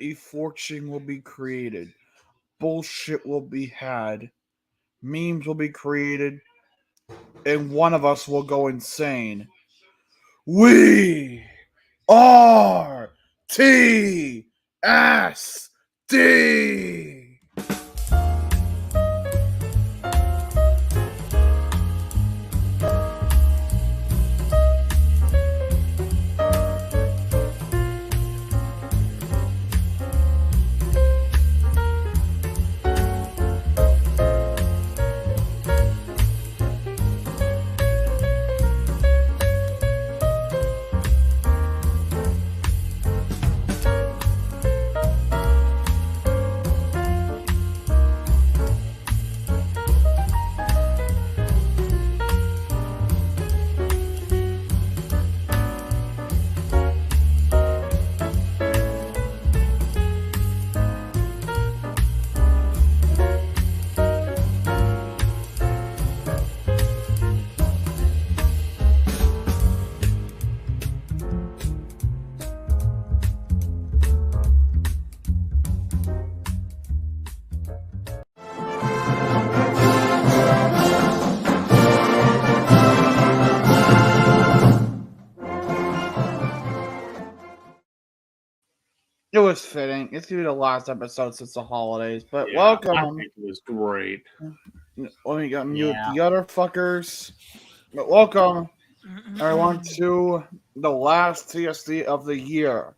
a fortune will be created. Bullshit will be had. Memes will be created. And one of us will go insane. We are TSD. It was fitting. It's gonna be the last episode since the holidays, but Yeah, I welcome. think it was great. Let me go mute the other fuckers. But welcome, everyone, to the last TSD of the year.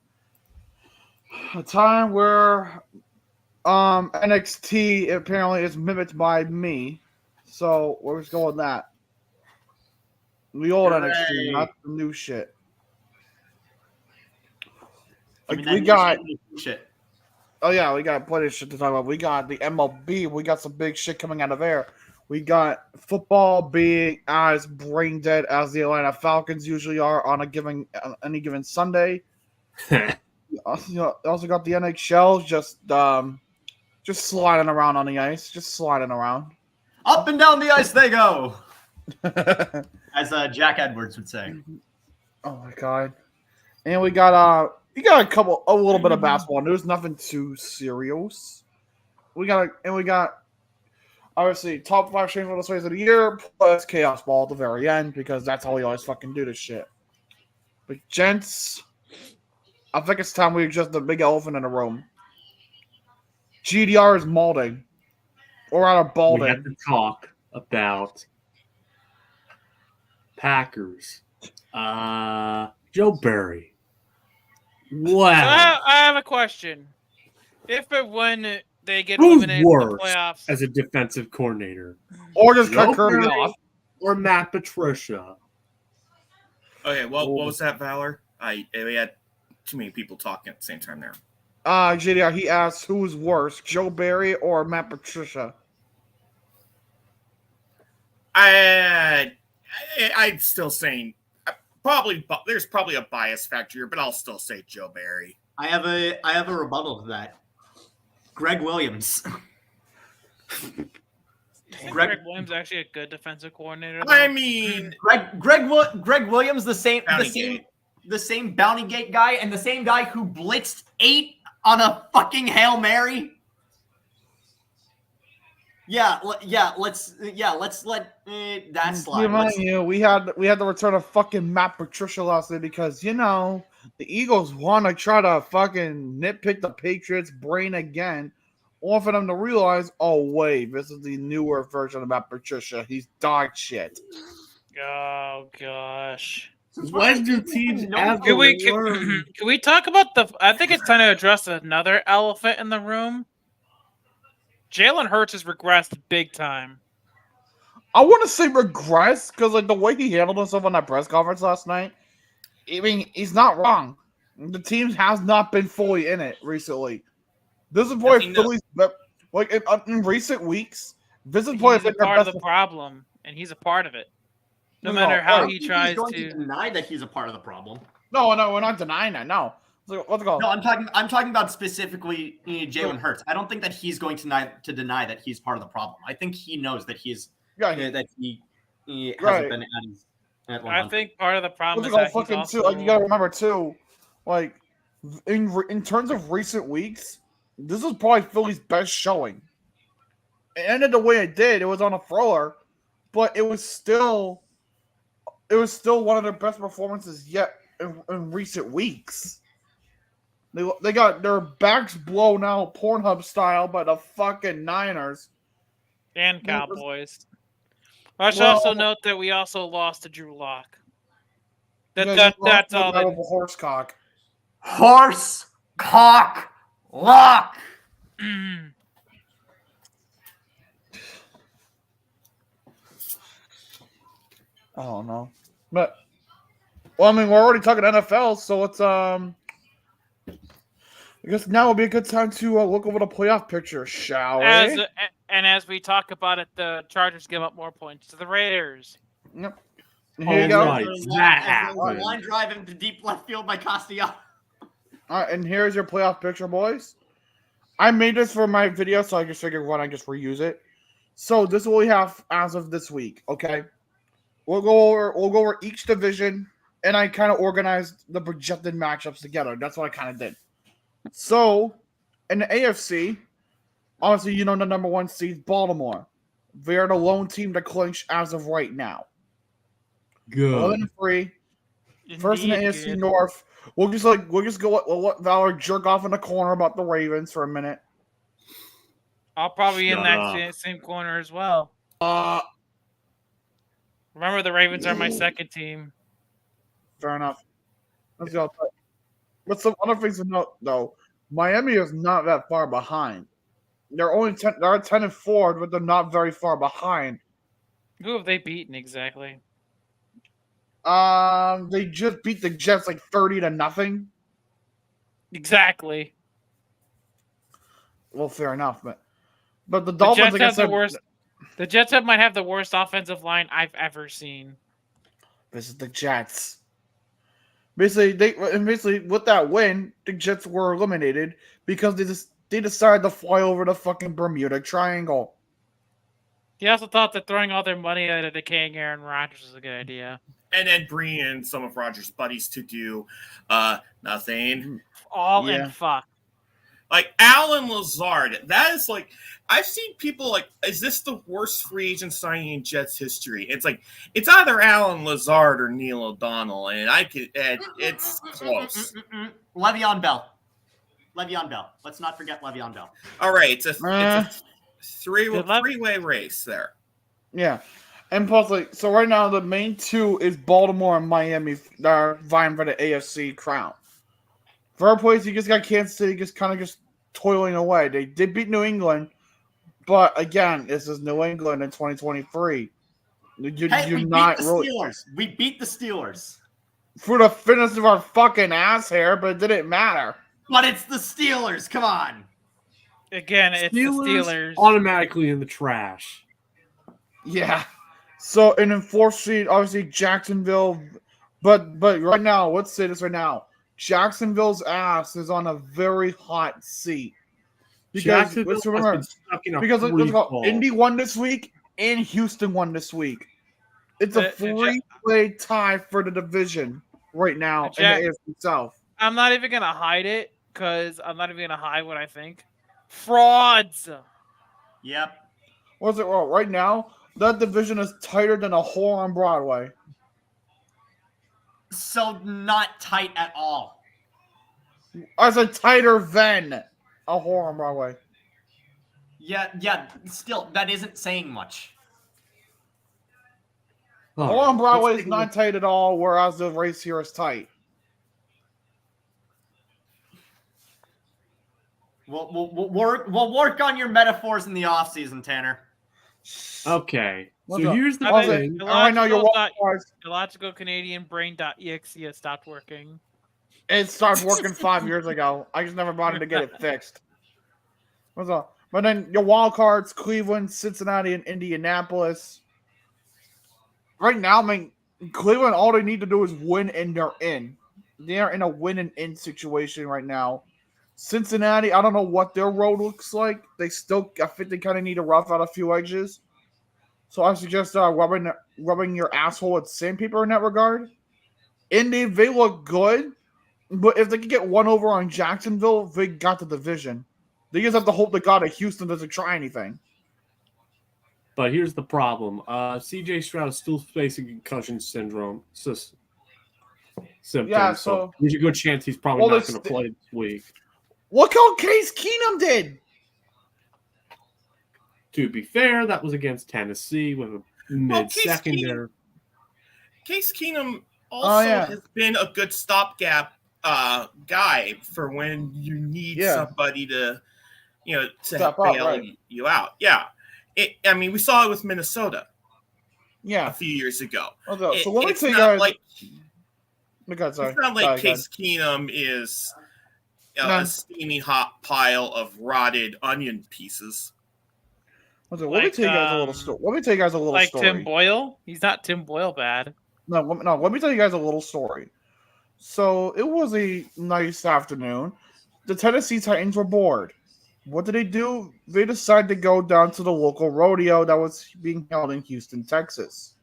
A time where NXT apparently is mimicked by me. So we're just going with that. The old NXT, not the new shit. Like, we got shit. Oh yeah, we got plenty of shit to talk about. We got the MLB. We got some big shit coming out of there. We got football being as brain dead as the Atlanta Falcons usually are on any given Sunday. Also got the NHL just sliding around on the ice, just sliding around. Up and down the ice they go, as Jack Edwards would say. Oh my god! And we got a little bit of basketball news. Nothing too serious. We got obviously top 5 shameful displays of the year plus chaos ball at the very end because that's how we always fucking do this shit. But gents, I think it's time we address the big elephant in the room. GDR is molding, or rather balding. We have to talk about Packers. Joe Barry. Wow. So I have a question. If and when they get Who's eliminated from the worse playoffs, as a defensive coordinator? Or just cut Joe Kirby Barry off. or Matt Patricia? Okay, well, what was that, Valor? We had too many people talking at the same time there. GDR, he asked who's worse, Joe Barry or Matt Patricia? I'd still saying there's probably a bias factor here, but I'll still say Joe Barry. I have a rebuttal to that. Greg Williams. Greg Williams actually a good defensive coordinator? I mean, Greg Williams, the same Bounty Gate guy, and the same guy who blitzed 8 on a fucking Hail Mary. Let's let that slide. We had the return of fucking Matt Patricia last night because the Eagles want to try to fucking nitpick the Patriots' brain again, or for them to realize, oh wait, this is the newer version of Matt Patricia. He's dog shit. Oh gosh. When do teams ever learn? Can we talk about I think it's time to address another elephant in the room. Jalen Hurts has regressed big time. I want to say regress because the way he handled himself on that press conference last night, I mean, he's not wrong. The team has not been fully in it recently. This is probably Philly's in recent weeks. This is probably he's a part of the problem, and he's a part of it. No matter how he tries to deny that he's a part of the problem. No, we're not denying that. No. Let's go. No, I'm talking about specifically Jalen Hurts. I don't think that he's going to deny that he's part of the problem. I think he knows that he hasn't been at 100. I think part of the problem is that you gotta remember too, in terms of recent weeks, this is probably Philly's best showing. It ended the way it did. It was on a thrower, but it was still one of their best performances yet in recent weeks. They got their backs blown out Pornhub style by the fucking Niners and Cowboys. I should also note that we also lost to Drew Lock. That's all. Horse cock. Horse cock lock. I don't know, but well, I mean, we're already talking NFL, so it's I guess now would be a good time to look over the playoff picture, shall we? As we talk about it, the Chargers give up more points to the Raiders. Yep. Here you go. Right. That happened. Line drive into deep left field by Castellanos. All right, and here's your playoff picture, boys. I made this for my video, so I just figured why not just reuse it. So this is what we have as of this week. Okay, we'll go over each division, and I kind of organized the projected matchups together. That's what I kind of did. So in the AFC, obviously you know the number 1 seed, Baltimore. They are the lone team to clinch as of right now. Good. 11-3. First in the AFC North. We'll just go let Valor jerk off in the corner about the Ravens for a minute. I'll probably in that same corner as well. Remember, the Ravens are my second team. Fair enough. Let's go. But some other things to note, though, Miami is not that far behind. They're only 10. They're 10-4, but they're not very far behind. Who have they beaten exactly? They just beat the Jets like 30-0. Exactly. Well, fair enough, but the Dolphins Jets have the worst. The Jets might have the worst offensive line I've ever seen. This is the Jets. Basically, with that win, the Jets were eliminated because they decided to fly over the fucking Bermuda Triangle. He also thought that throwing all their money at a decaying Aaron Rodgers was a good idea. And then bring in some of Rodgers' buddies to do nothing. All in fuck. Like Alan Lazard, that is like, I've seen people like, is this the worst free agent signing in Jets history? It's like, it's either Alan Lazard or Neil O'Donnell, and it's close. Le'Veon Bell. Let's not forget Le'Veon Bell. All right, it's a three-way race there. Yeah. And plus, like, so right now the main 2 is Baltimore and Miami that are vying for the AFC crown. Third place, you just got Kansas City just toiling away. They did beat New England, but again, this is New England in 2023. We beat the Steelers. For the fitness of our fucking ass hair, but it didn't matter. But it's the Steelers. Come on. Again, it's the Steelers. Automatically in the trash. Yeah. So, and in 4th seed, obviously Jacksonville. But right now, let's say this right now. Jacksonville's ass is on a very hot seat. Because let's remember, Indy won this week and Houston won this week. It's a 3-way tie for the division right now in the AFC South. I'm not even going to hide it because I'm not even going to hide what I think. Frauds. Yep. What's it? Well, right now, that division is tighter than a whore on Broadway. So not tight at all. I said tighter than a whore on Broadway. Yeah. Still, that isn't saying much. Whore on Broadway is not tight at all, whereas the race here is tight. We'll work on your metaphors in the offseason, Tanner. Okay. What's so up? here's the thing. Right now, your illogical Canadian brain.exe has stopped working. It started working 5 years ago. I just never bothered to get it fixed. What's up? But then your wild cards: Cleveland, Cincinnati, and Indianapolis. Right now, I mean, Cleveland, all they need to do is win, and they're in. They are in a win and in situation right now. Cincinnati, I don't know what their road looks like. I think they kind of need to rough out a few edges. So I suggest rubbing your asshole with sandpaper in that regard. Indy, they look good. But if they could get one over on Jacksonville, they got the division. They just have to hope to God that Houston doesn't try anything. But here's the problem. C.J. Stroud is still facing concussion syndrome symptoms. Yeah, so there's a good chance he's probably not going to play this week. Look how Case Keenum did. To be fair, that was against Tennessee with a mid-secondary. Case Keenum also has been a good stopgap guy for when you need somebody to, bail you out. Yeah. We saw it with Minnesota. Yeah. A few years ago. Okay, so let me tell you guys. It's not like Case Keenum is a steamy hot pile of rotted onion pieces. Let me tell you guys a little story. Like Tim Boyle? He's not Tim Boyle bad. No, let me tell you guys a little story. So it was a nice afternoon. The Tennessee Titans were bored. What did they do? They decided to go down to the local rodeo that was being held in Houston, Texas.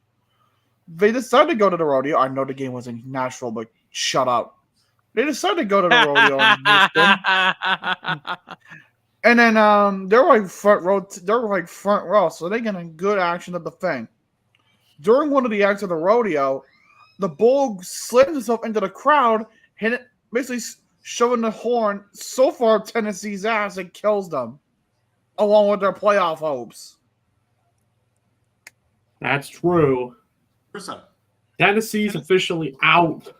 They decided to go to the rodeo. I know the game was in Nashville, but shut up. They decided to go to the rodeo in Houston. And then they're like front row, so they get a good action of the thing. During one of the acts of the rodeo, the bull slid himself into the crowd, basically shoving the horn so far up Tennessee's ass it kills them, along with their playoff hopes. That's true. Tennessee's officially out.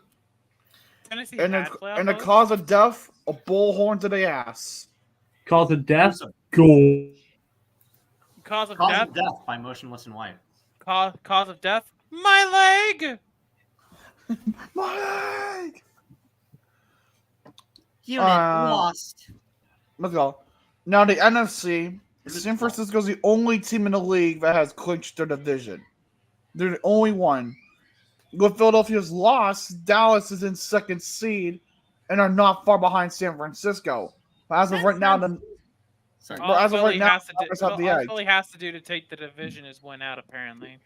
Tennessee and the cause of death, a bullhorn to the ass. Cause of death, goal. Cause of death by Motionless in White. Cause of death, my leg. My leg. Unit lost. Let's go. Now the NFC, San Francisco's the only team in the league that has clinched their division. They're the only one. With Philadelphia's loss, Dallas is in second seed and are not far behind San Francisco. But as of right now, Philly has to do to take the division is win out, apparently.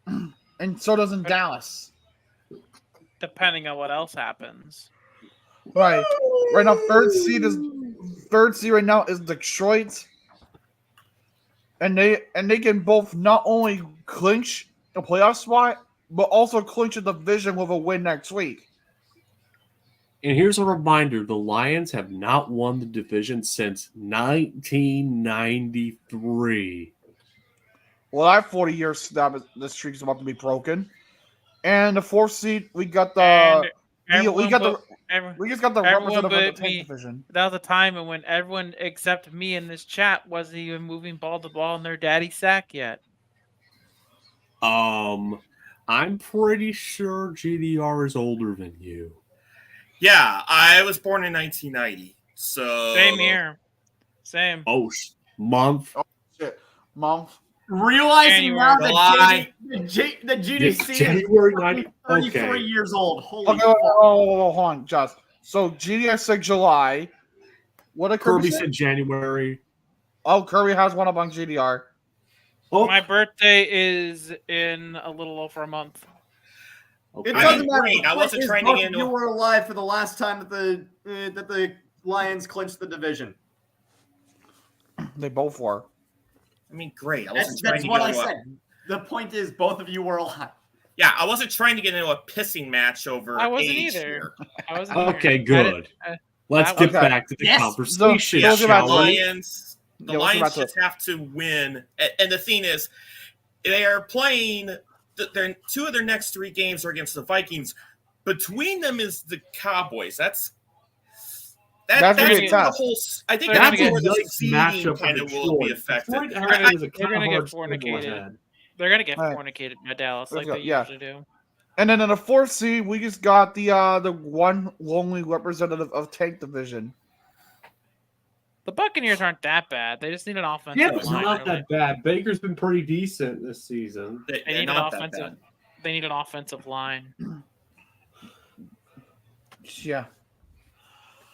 And so doesn't Dallas. Depending on what else happens. Right. Right now, third seed right now is Detroit. And they can both not only clinch a playoff spot, but also clinch a division with a win next week. And here's a reminder, the Lions have not won the division since 1993. Well, that 40-year snap, the streak is about to be broken. And the fourth seed, we got the representative of the 10th division. That was a time when everyone except me in this chat wasn't even moving ball to ball in their daddy's sack yet. I'm pretty sure GDR is older than you. Yeah, I was born in 1990. So same here. Same. Oh, month. Oh, shit. Month. Realizing now that GDC January is 33 years old. Holy hold on, Josh. So GDR said July. What did Kirby said January. Oh, Kirby has one up on GDR. Oh. My birthday is in a little over a month. Okay. It doesn't matter. I wasn't trying to get into. You were alive for the last time that the Lions clinched the division. They both were. I mean, great. That's what I said. The point is, both of you were alive. Yeah, I wasn't trying to get into a pissing match over. I wasn't age either. Here. I wasn't. Okay, good. Let's get back to the conversation. The Lions just have to win, and the thing is, they are playing. Two of their next three games are against the Vikings. Between them is the Cowboys. That's the whole. I think that's where the seeding kind of will be affected. They're going to get fornicated. They're going to get fornicated by Dallas like they usually do. And then in the fourth seed, we just got the one lonely representative of Tank Division. The Buccaneers aren't that bad. They just need an offensive line. Yeah, it's not that bad. Baker's been pretty decent this season. They need an offensive. They need an offensive line. Yeah.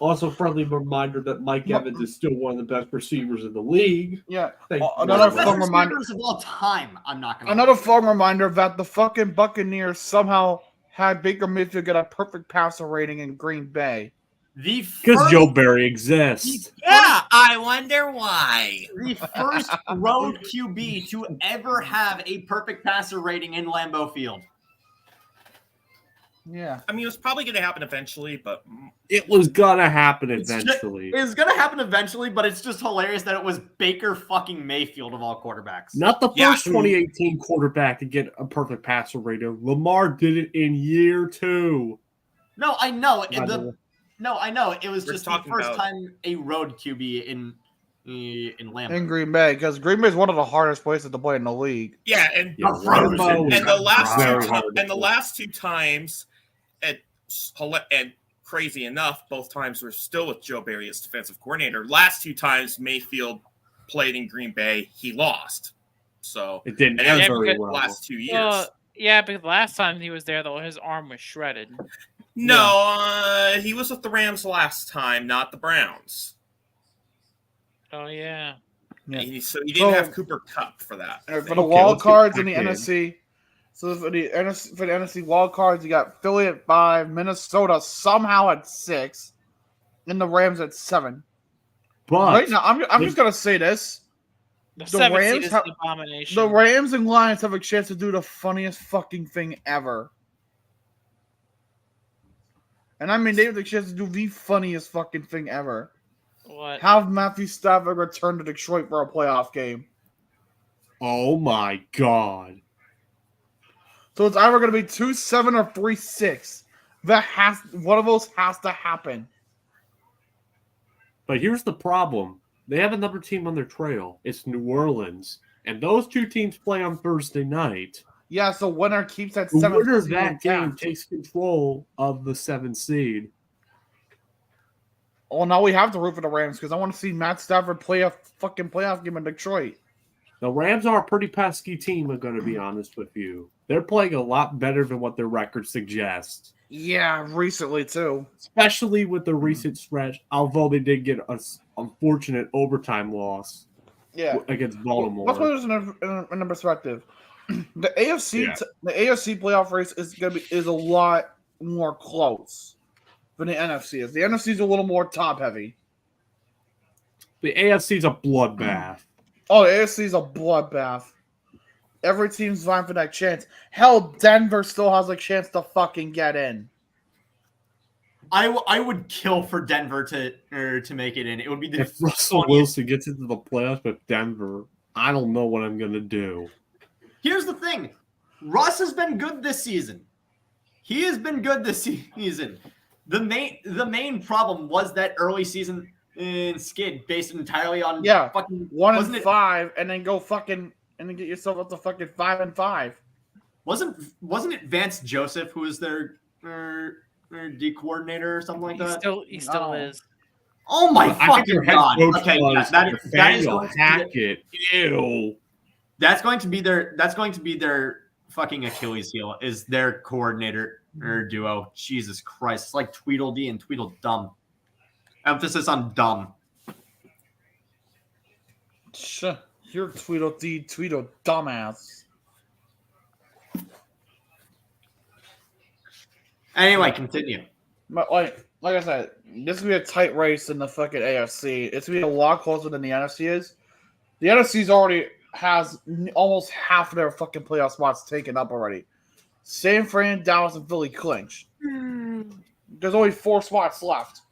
Also, friendly reminder that Mike Evans is still one of the best receivers in the league. Yeah. Another fun reminder of all time. I'm not going to. Another fun reminder that the fucking Buccaneers somehow had Baker Mayfield get a perfect passer rating in Green Bay? Because Joe Barry exists. Yeah, I wonder why. The first road QB to ever have a perfect passer rating in Lambeau Field. Yeah. I mean, it was probably going to happen eventually, but It was gonna happen eventually. It's going to happen eventually, but it's just hilarious that it was Baker fucking Mayfield of all quarterbacks. Not the first 2018 quarterback to get a perfect passer rating. Lamar did it in year 2. No, I know. I know. It was just the first about... time a road QB in Lambeau. In Green Bay, because Green Bay is one of the hardest places to play in the league. Yeah, and the last two times, and crazy enough, both times were still with Joe Barry as defensive coordinator. Last 2 times Mayfield played in Green Bay, he lost. So it didn't end very well. The last 2 years. Yeah, but last time he was there, though, his arm was shredded. No, he was with the Rams last time, not the Browns. Oh, yeah. So he didn't have Cooper Kupp for that. For the wild cards in the NFC, so for the NFC wild cards, you got Philly at 5, Minnesota somehow at 6, and the Rams at 7. But right now, I'm just gonna say this: the Rams is an abomination. The Rams and Lions have a chance to do the funniest fucking thing ever. And I mean, they have the chance to do the funniest fucking thing ever. What? Have Matthew Stafford return to Detroit for a playoff game. Oh my god. So it's either going to be 2-7 or 3-6. One of those has to happen. But here's the problem. They have another team on their trail. It's New Orleans. And those 2 teams play on Thursday night. Yeah, so winner keeps that 7th. The winner of that game takes control of the 7th seed. Well, now we have to root for the Rams because I want to see Matt Stafford play a fucking playoff game in Detroit. The Rams are a pretty pesky team, I'm going to be honest with you. They're playing a lot better than what their record suggests. Yeah, recently too. Especially with the recent stretch, although they did get an unfortunate overtime loss against Baltimore. Let's put this in perspective. The AFC playoff race is a lot more close than the NFC is. The NFC is a little more top heavy. The AFC is a bloodbath. Oh, the AFC is a bloodbath. Every team's vying for that chance. Hell, Denver still has a chance to fucking get in. I would kill for Denver to make it in. It would be the if Russell Wilson gets into the playoffs with Denver, I don't know what I'm gonna do. Here's the thing. Russ has been good this season. He has been good this season. The main problem was that early season skid based entirely on fucking 1-5 and then go fucking and then get yourself up to fucking 5-5. Wasn't it Vance Joseph who was their D coordinator or something like that? He still is. Oh my fucking god! Okay, that is Hackett. Ew. That's going to be their fucking Achilles heel is their coordinator duo. Jesus Christ. It's like Tweedledee and Tweedledum. Emphasis on dumb. Sure. You're Tweedledee, dumbass. Anyway, continue. But like I said, this will be a tight race in the fucking AFC. It's going to be a lot closer than the NFC is. The NFC's already has almost half of their fucking playoff spots taken up already. San Fran, Dallas, and Philly clinch. There's only 4 spots left.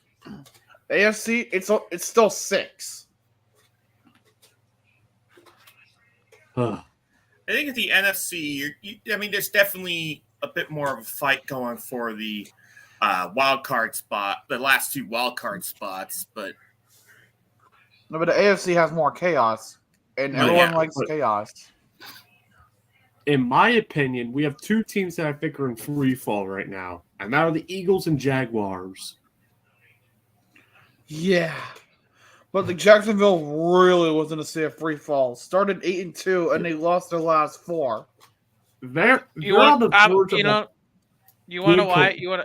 AFC, it's still 6. I think at the NFC, there's definitely a bit more of a fight going for the wild card spot, the last 2 wild card spots, but no, but the AFC has more chaos. And everyone likes chaos. In my opinion, we have 2 teams that I think are in free fall right now. And that are the Eagles and Jaguars. Yeah. But the Jacksonville really was in a state of free fall. Started 8-2 and they lost their last 4. They're on the verge of you want to know why? You want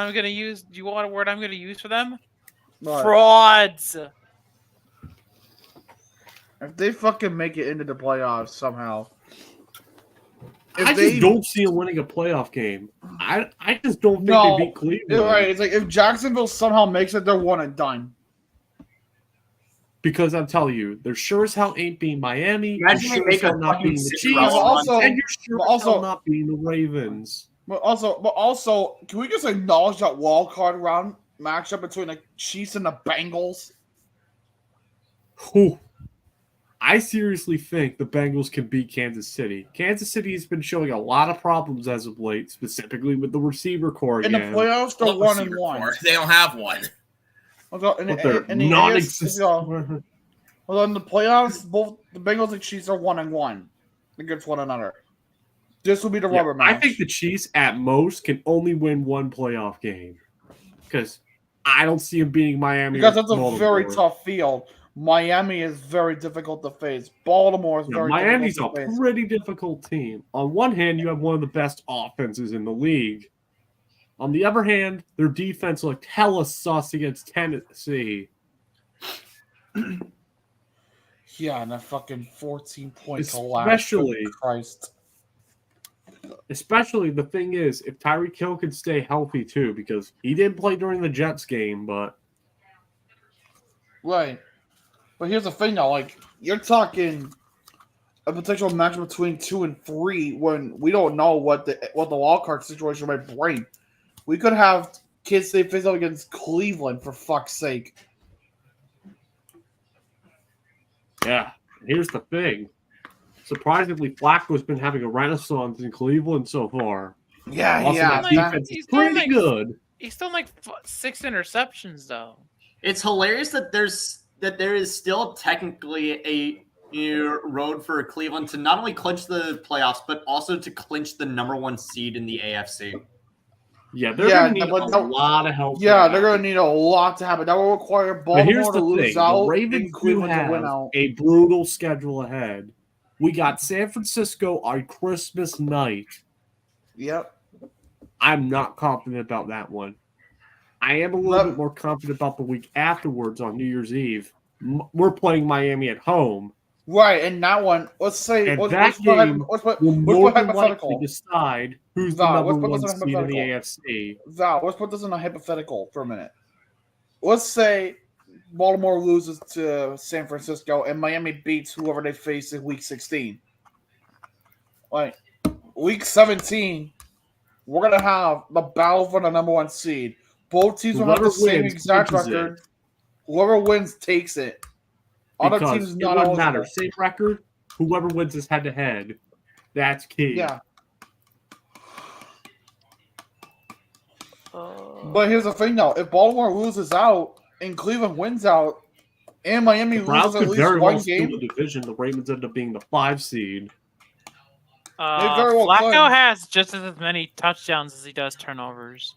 I'm going to use? Do you want a word I'm going to use for them? What? Frauds. If they fucking make it into the playoffs somehow. if I they just don't see them winning a playoff game. I just don't think No, they beat Cleveland. you're right. It's like if Jacksonville somehow makes it, they're one and done. Because I'm telling you, they're sure as hell ain't beating Miami. Imagine They're they sure as make hell a not fucking beating the Cinderella Chiefs. But also- and you're sure but as hell also- not beating the Ravens. But also, can we just acknowledge that wild card round matchup between the Chiefs and the Bengals? Whew. I seriously think the Bengals can beat Kansas City. Kansas City has been showing a lot of problems as of late, specifically with the receiver core In the again. playoffs, they're What 1 and receiver 1. core? They don't have one. Although in But they're the AFC, non-existent. although in the playoffs, both the Bengals and Chiefs are 1 and 1 against one another. This will be the rubber match. I think the Chiefs, at most, can only win one playoff game. Because I don't see them beating Miami. because or that's a Baltimore. very tough field. Miami is very difficult to face. Baltimore is Yeah, very Miami's a difficult to face. pretty difficult team. On one hand, you have one of the best offenses in the league. On the other hand, their defense looked hella sus against Tennessee. Yeah, and a fucking 14-point collapse. Especially, Good Christ. especially the thing is, if Tyreek Hill could stay healthy too, because he didn't play during the Jets game, but Right. But here's the thing though, like, you're talking a potential match between 2 and 3 when we don't know what the wild card situation might bring. We could have kids they face up against Cleveland, for fuck's sake. yeah, here's the thing. Surprisingly, Flacco's been having a renaissance in Cleveland so far. Yeah, Also, yeah. that defense is He's doing pretty like- good. He's still like 6 interceptions though. It's hilarious that there is still technically a road for Cleveland to not only clinch the playoffs, but also to clinch the #1 seed in the AFC. Yeah, they're Yeah, going to need but a lot of help. Yeah, they're going to need a lot to happen. That will require But here's Baltimore the to lose thing: the out Ravens and do Cleveland to win have out. a brutal schedule ahead. We got San Francisco on Christmas night. Yep. I'm not confident about that one. I am a little bit more confident about the week afterwards on New Year's Eve. We're playing Miami at home. Right, and that one, let's say, And let's that put game let's put will more than hypothetical. likely decide who's Nah, the let's number put this one in seed in the hypothetical. AFC. Val, let's put this in a hypothetical for a minute. Let's say Baltimore loses to San Francisco and Miami beats whoever they face in Week 16. Like, Week 17, we're going to have the battle for the #1 seed. Both teams will have Whoever the same wins exact clinches it. record. Whoever wins takes it. Other Because teams it not wouldn't eligible. matter. Same record. Whoever wins is head-to-head. That's key. Yeah. Uh, But here's the thing, though. If Baltimore loses out and Cleveland wins out and Miami The Browns loses at could least very well one steal game, the division. The Ravens end up being the 5 seed. very well Flacco could. has just as many touchdowns as he does turnovers.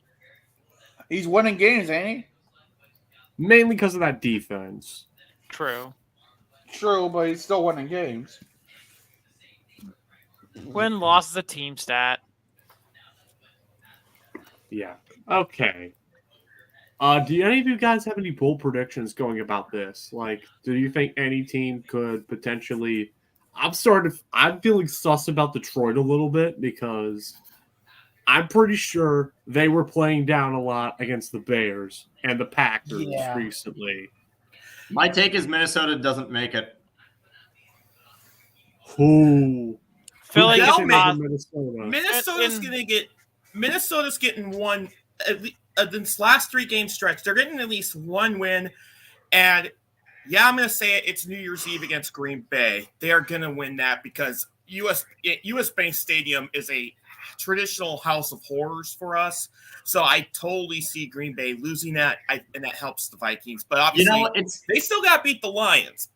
he's winning games, ain't Mainly because of that defense. True. he? True, but he's still winning games. Win-loss is a team stat. Yeah. Okay. Do any of you guys have any bold predictions going about this? Like, do you think any team could potentially? I'm feeling sus about Detroit a little bit because I'm pretty sure they were playing down a lot against the Bears and the Packers Yeah. recently. My take is Minnesota doesn't make it. Who? Philly Who is gets in not. over Minnesota? Minnesota's getting one. This last 3 game stretch, they're getting at least one win, and yeah, I'm going to say it. It's New Year's Eve against Green Bay. They are going to win that because US Bank Stadium is a traditional house of horrors for us. So I totally see Green Bay losing that, and that helps the Vikings. But obviously, they still got to beat the Lions,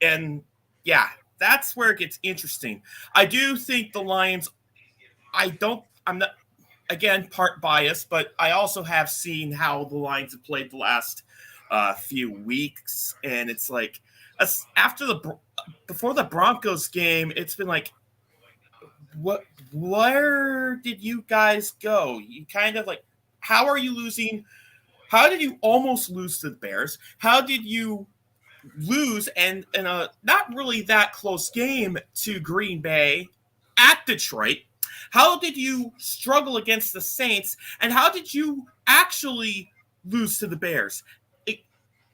and yeah, that's where it gets interesting. I do think the Lions. I'm not. Again, part bias, but I also have seen how the Lions have played the last few weeks, and it's like before the Broncos game, it's been like, where did you guys go? You kind of like, how are you losing? How did you almost lose to the Bears? How did you lose in a not really that close game to Green Bay at at Detroit? How did you struggle against the Saints? And how did you actually lose to the Bears?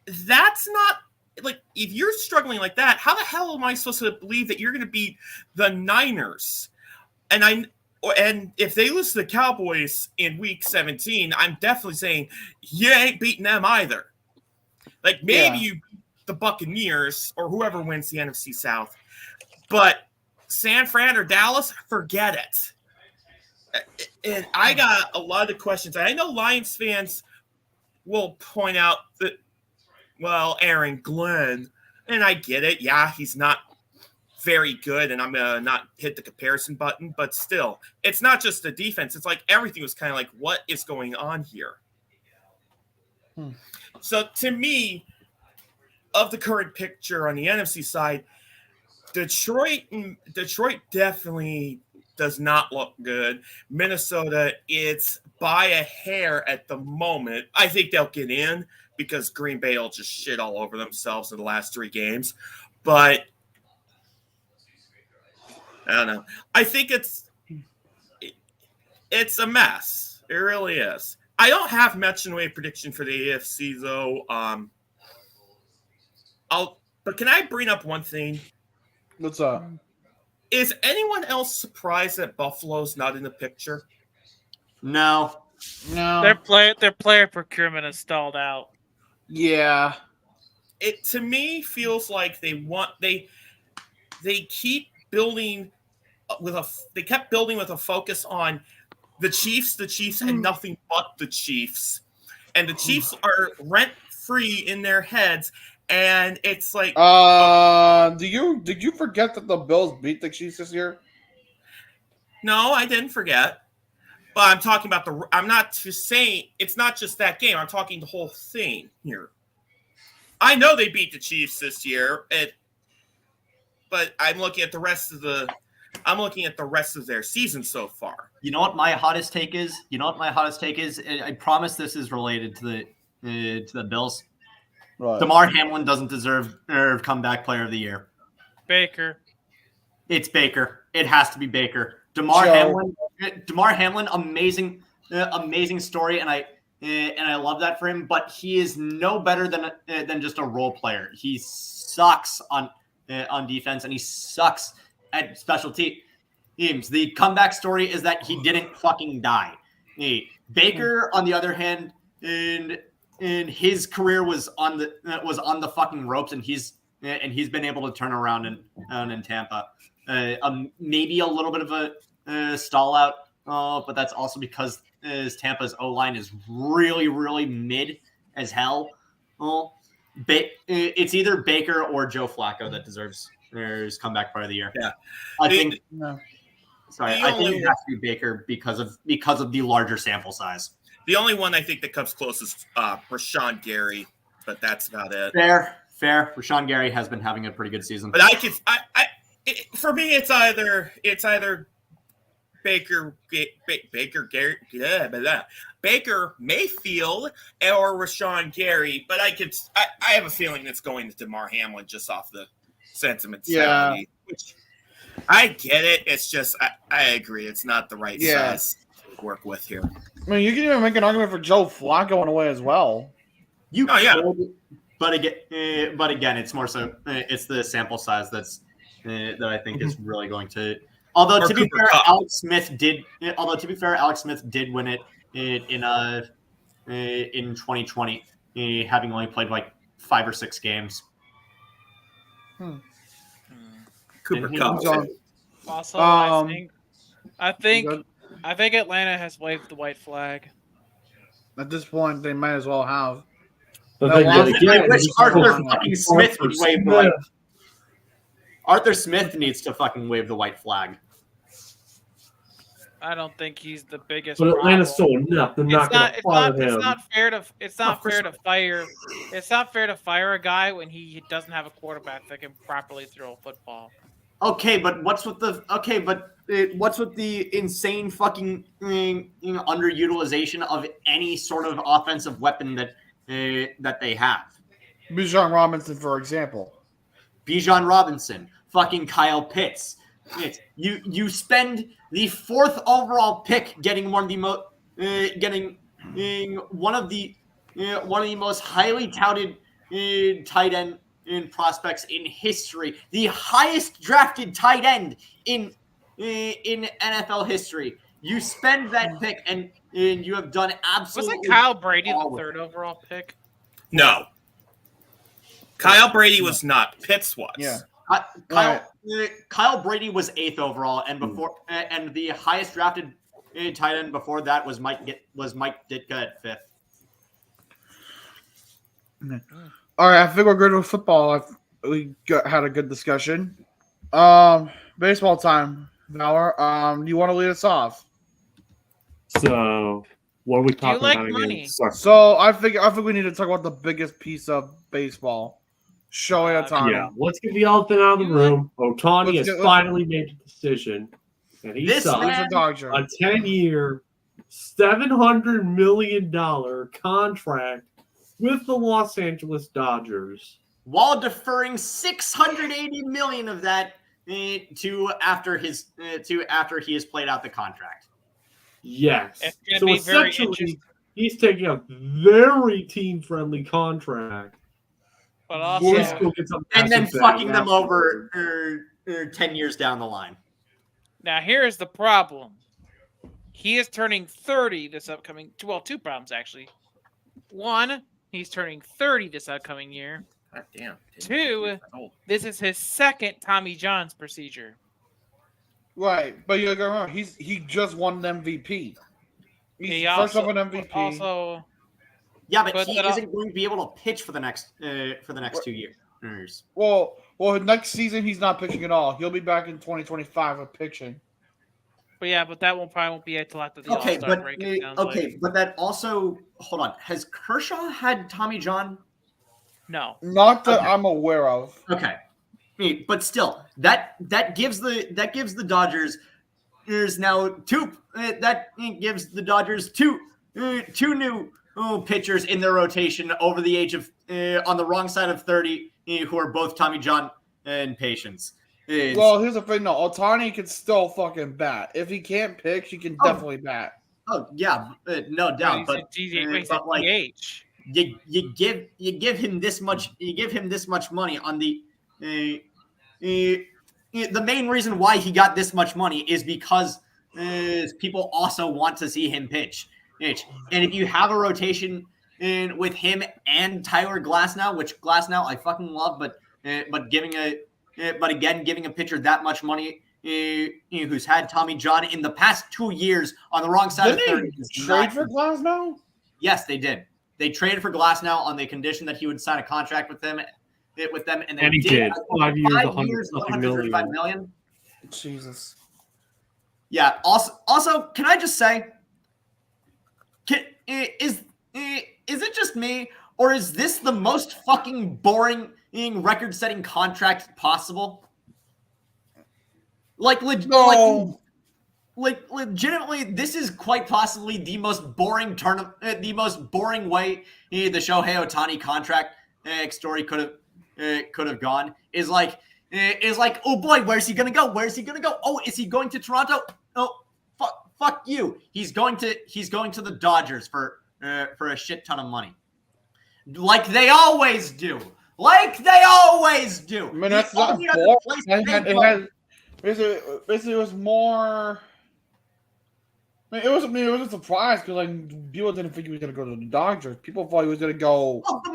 That's not like, if you're struggling like that, how the hell am I supposed to believe that you're going to beat the Niners? And if they lose to the Cowboys in week 17, I'm definitely saying you ain't beating them either. Like, maybe you beat the Buccaneers or whoever wins the NFC South, but San Fran or Dallas, forget it. And I got a lot of questions. I know Lions fans will point out that, well, Aaron Glenn, and I get it. Yeah, he's not very good, and I'm going to not hit the comparison button, but still, it's not just the defense. It's like everything was kind of like, what is going on here? So to me, of the current picture on the NFC side, Detroit definitely does not look good. Minnesota, it's by a hair at the moment. I think they'll get in because Green Bay will just shit all over themselves in the last 3 games. But I don't know. I think it's a mess. It really is. I don't have much in the way of prediction for the AFC though. But can I bring up one thing? What's up? Is anyone else surprised that Buffalo's not in the picture? No. Their player procurement is stalled out. Yeah. It to me feels like they keep building they kept building with a focus on the Chiefs, and nothing but the Chiefs. And the Chiefs are rent free in their heads. And it's like, did you forget that the Bills beat the Chiefs this year? No, I didn't forget. But I'm talking about I'm not just saying it's not just that game. I'm talking the whole thing here. I know they beat the Chiefs this year, but I'm looking at the rest of their season so far. You know what my hottest take is? I promise this is related to the Bills. Right. DeMar Hamlin doesn't deserve comeback player of the year. Baker. It's Baker. It has to be Baker. DeMar Hamlin, amazing story, and I love that for him. But he is no better than just a role player. He sucks on defense, and he sucks at special teams. The comeback story is that he didn't fucking die. Baker, on the other hand, and his career was on the fucking ropes, and he's been able to turn around in Tampa. Maybe a little bit of a stall out, but that's also because Tampa's O-line is really, really mid as hell. It's either Baker or Joe Flacco that deserves his comeback player of the year. Yeah, I think it has to be Baker because of the larger sample size. The only one I think that comes close is Rashawn Gary, but that's about it. Fair. Rashawn Gary has been having a pretty good season. But for me, it's either Baker Mayfield or Rashawn Gary. But I have a feeling it's going to DeMar Hamlin just off the sentimentality. Yeah. Which I get it. It's just I agree. It's not the right size to work with here. I mean, you can even make an argument for Joe Flacco in a way as well. But again, it's more so it's the sample size that I think is really going to. Although to be fair, Alex Smith did win it in 2020, having only played like 5 or 6 games. Cooper Kupp. Also, I think Atlanta has waved the white flag. At this point, they might as well have. I wish Arthur fucking Smith would wave the white. Arthur Smith needs to fucking wave the white flag. I don't think he's the biggest. But Atlanta's so enough. They're not going to fire him. It's not fair to fire a guy when he doesn't have a quarterback that can properly throw a football. Okay, but what's with the insane fucking underutilization of any sort of offensive weapon that they have? Bijan Robinson, for example. Bijan Robinson, fucking Kyle Pitts, You spend the 4th overall pick getting one of the most highly touted tight end prospects in history, the highest drafted tight end in NFL history. You spend that pick, and you have done absolutely. Wasn't Kyle Brady the all with 3rd overall pick? No. Kyle Brady was not. Pitts was. Yeah. Kyle Brady was 8th overall, and the highest drafted tight end before that was Mike Ditka at 5th. All right, I think we're good with football. Had a good discussion. Baseball time, Valor. You want to lead us off? So, what are we talking like about money? again? Sorry. So I think we need to talk about the biggest piece of baseball, Shohei Ohtani. Yeah, let's get the elephant out of the room. Ohtani has finally made a decision, and he This signed man- a Dodger. a 10-year, $700 million contract with the Los Angeles Dodgers, while deferring $680 million of that to after he has played out the contract. Yes. It's gonna So be very essentially, interesting. he's taking a very team-friendly contract. But also, Let's go get some And then massive fucking bag them over afterwards. 10 years down the line. now here's the problem. He is turning 30 this upcoming. Well, 2 problems actually. 1, he's turning 30 this upcoming year. God damn. 2, this is his 2nd Tommy John's procedure. Right, but you gotta remember, he just won an MVP. He's He first also, of an MVP. also, Yeah, but But he that- isn't going to be able to pitch for the next 2 years. well, next season he's not pitching at all. He'll be back in 2025 with pitching. but that probably won't be until after the Okay, All-Star but break. It sounds like. but that also, hold on. Has Kershaw had Tommy John? No. Not that Okay. I'm aware of. Okay, but still, that gives the Dodgers. There's now 2. That gives the Dodgers two new pitchers in their rotation over the age of on the wrong side of 30, who are both Tommy John and Patience. Well, here's the thing, though. Ohtani can still fucking bat. If he can't pitch, he can definitely bat. Oh yeah, no doubt. But like, DH. you give him this much money on the main reason why he got this much money is because people also want to see him pitch. And if you have a rotation with him and Tyler Glasnow, which Glasnow I fucking love, but giving a pitcher that much money, who's had Tommy John in the past 2 years on the wrong side of 30. Trade for Glasnow? Yes, they did. They traded for Glasnow on the condition that he would sign a contract with them, and they And he did. 5 5 years, $100 $135 million. Jesus. Yeah. Also, can I just say, is it just me, or is this the most fucking boring record-setting contract possible? No. Legitimately, this is quite possibly the most boring the most boring way the Shohei Ohtani contract story could have gone. Is like, oh boy, where's he gonna go? Where's he gonna go? Oh, is he going to Toronto? Oh, fuck you. He's going to the Dodgers for a shit ton of money, like they always do. I mean, that's not boring. It was more. I mean, it was a surprise because people didn't think he was going to go to the Dodgers. People thought he was going to go. Well, the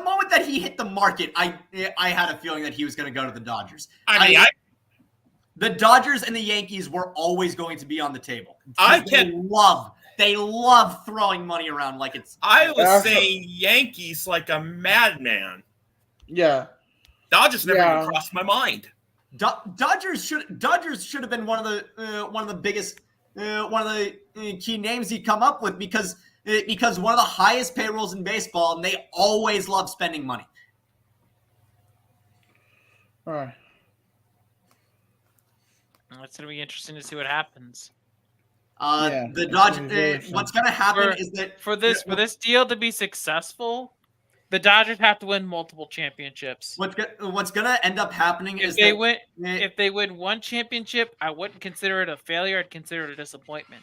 moment that he hit the market, I had a feeling that he was going to go to the Dodgers. The Dodgers and the Yankees were always going to be on the table. They love throwing money around like it's. I was saying Yankees like a madman. Yeah. Dodgers never even crossed my mind. Dodgers should have been one of the biggest. One of the key names he come up with because one of the highest payrolls in baseball, and they always love spending money. All right. It's going to be interesting to see what happens. The Dodgers. What's going to happen is that for this deal to be successful, The Dodgers have to win multiple championships. What's gonna end up happening If is they that win, if they win one championship, I wouldn't consider it a failure. I'd consider it a disappointment.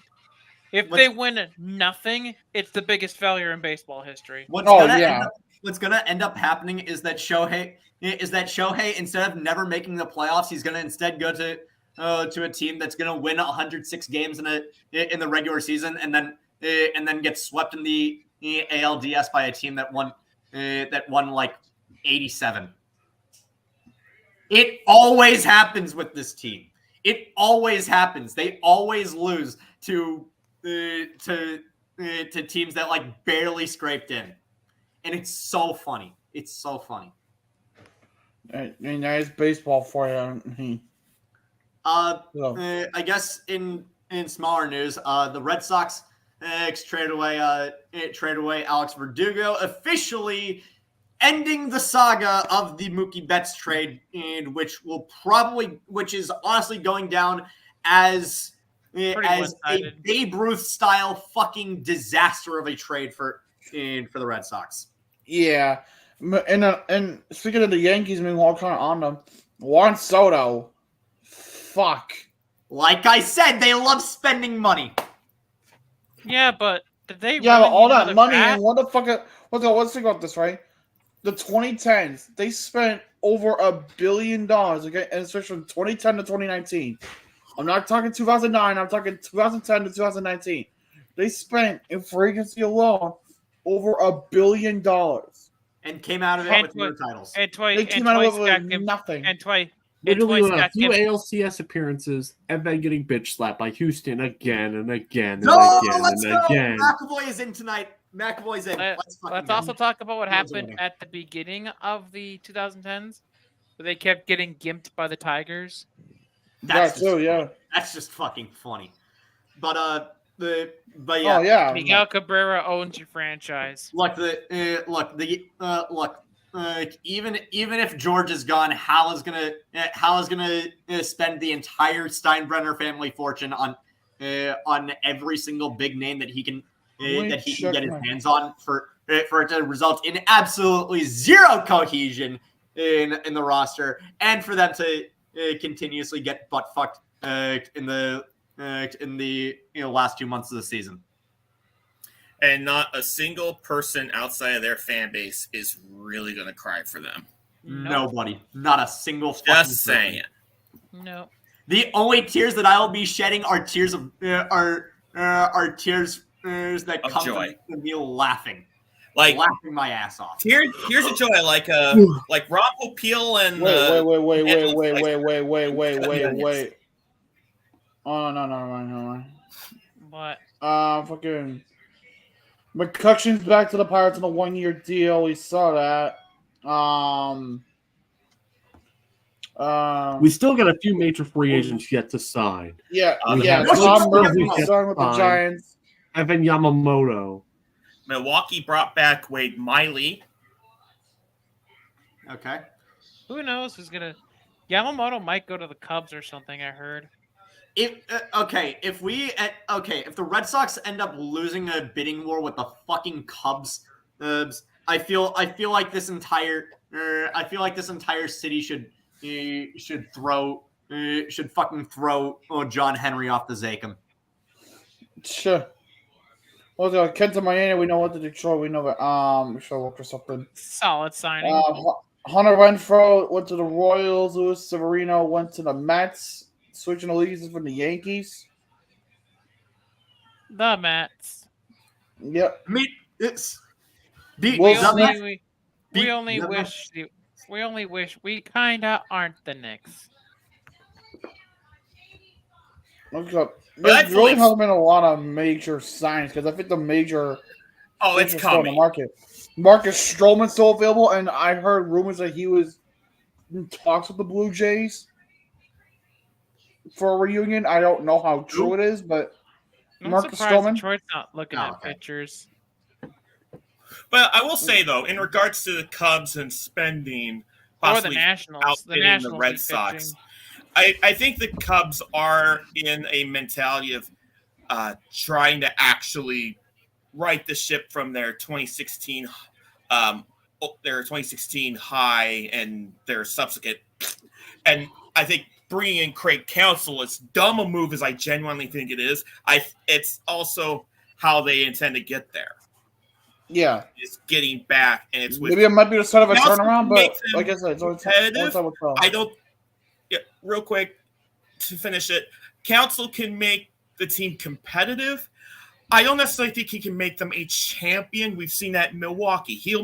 If they win nothing, it's the biggest failure in baseball history. What's gonna end up happening is that Shohei instead of never making the playoffs, he's gonna instead go to a team that's gonna win 106 games in the regular season, and then get swept in the ALDS by a team that won like 87. It always happens with this team. It always happens. They always lose to teams that like barely scraped in, and it's so funny. It's so funny. Nice baseball for you. I guess in smaller news, the Red Sox traded away Alex Verdugo, officially ending the saga of the Mookie Betts trade, which is honestly going down as a Babe Ruth style fucking disaster of a trade for the Red Sox. Yeah, and speaking of the Yankees, meanwhile, kind of on them, Juan Soto. Fuck. Like I said, they love spending money. Yeah, but did they? Yeah, really but all need that money bat? and what the fuck? Let's think about this, right? The 2010s, they spent over $1 billion, okay, and especially from 2010 to 2019. I'm not talking 2009. I'm talking 2010 to 2019. They spent in free agency alone over $1 billion, and came out of it with no titles. They came out of it with nothing. Literally with a few ALCS appearances and then getting bitch slapped by Houston again and again and again. McAvoy is in tonight. McAvoy's in. Let's also talk about what happened at the beginning of the 2010s, where they kept getting gimped by the Tigers. That's just fucking funny. But yeah. Oh yeah. Miguel Cabrera owns your franchise. Even if George is gone, Hal is gonna spend the entire Steinbrenner family fortune on every single big name that he can get his hands on for it to result in absolutely zero cohesion in the roster, and for them to continuously get butt fucked in the last 2 months of the season. And not a single person outside of their fan base is really going to cry for them. Nobody. Not a single fucking Just saying. No. The only tears that I will be shedding are tears of are tears that come joy. from me laughing. Like laughing my ass off. Here's a joy, like Rob Peel and wait. Oh no. What? Fucking McCutcheon's back to the Pirates on a 1-year deal. We saw that. We still got a few major free agents yet to sign. Yeah. Tom Murphy signed with the Giants. Evan Yamamoto. Milwaukee brought back Wade Miley. Okay. Who knows who's gonna? Yamamoto might go to the Cubs or something. I heard. If the Red Sox end up losing a bidding war with the fucking Cubs, I feel like this entire city should fucking throw John Henry off the Zakem. Sure. Well, the Kenta Miami, we know what the Detroit, we know that. We should look for something. Solid signing. Hunter Renfroe went to the Royals. Luis Severino went to the Mets. Switching allegiances from the Yankees. The Mets. Yep. I mean, it's we only wish we kinda aren't the Knicks. Okay. There really hasn't been a lot of major signs because I think the major. Oh, it's coming. On the market. Marcus Stroman's still available, and I heard rumors that he was in talks with the Blue Jays for a reunion. I don't know how true it is, but I'm Marcus surprised Stroman. Detroit's not looking at pictures. But I will say though, in regards to the Cubs and spending, possibly or the Nationals, outbidding the Red Sox, I think the Cubs are in a mentality of trying to actually right the ship from their 2016 their 2016 high and their subsequent. And I think bringing in Craig Counsell, as dumb a move as I genuinely think it is, it's also how they intend to get there. Yeah. It's getting back, and it's with Maybe it might be the start of a Counsell turnaround, but makes them like I said, it's only competitive. time will tell. I don't. Yeah, real quick to finish it, Counsell can make the team competitive. I don't necessarily think he can make them a champion. We've seen that in Milwaukee. He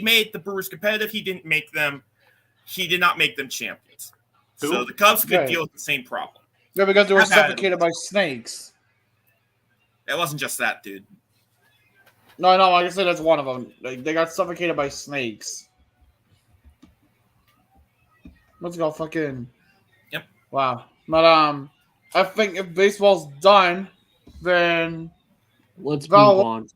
made the Brewers competitive. He did not make them champions. Who? So the Cubs could Right. deal with the same problem. Yeah, because they were I've had it. suffocated by snakes. It wasn't just that, dude. No, like I said, that's one of them. They got suffocated by snakes. Let's go, fucking. Yep. Wow. But I think if baseball's done, then Let's Val, move on.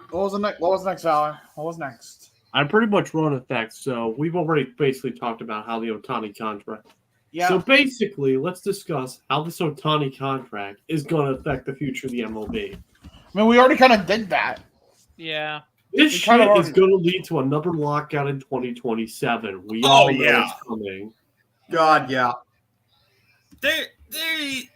what was the next? What was next, Valor? What was next? I pretty much run effects, so we've already basically talked about how the Ohtani contract. Yeah. So basically, let's discuss how this Ohtani contract is going to affect the future of the MLB. I mean, we already kind of did that. Yeah. This We shit kind of is already- going to lead to another lockout in 2027. We Oh, all know yeah. it's coming. God, yeah.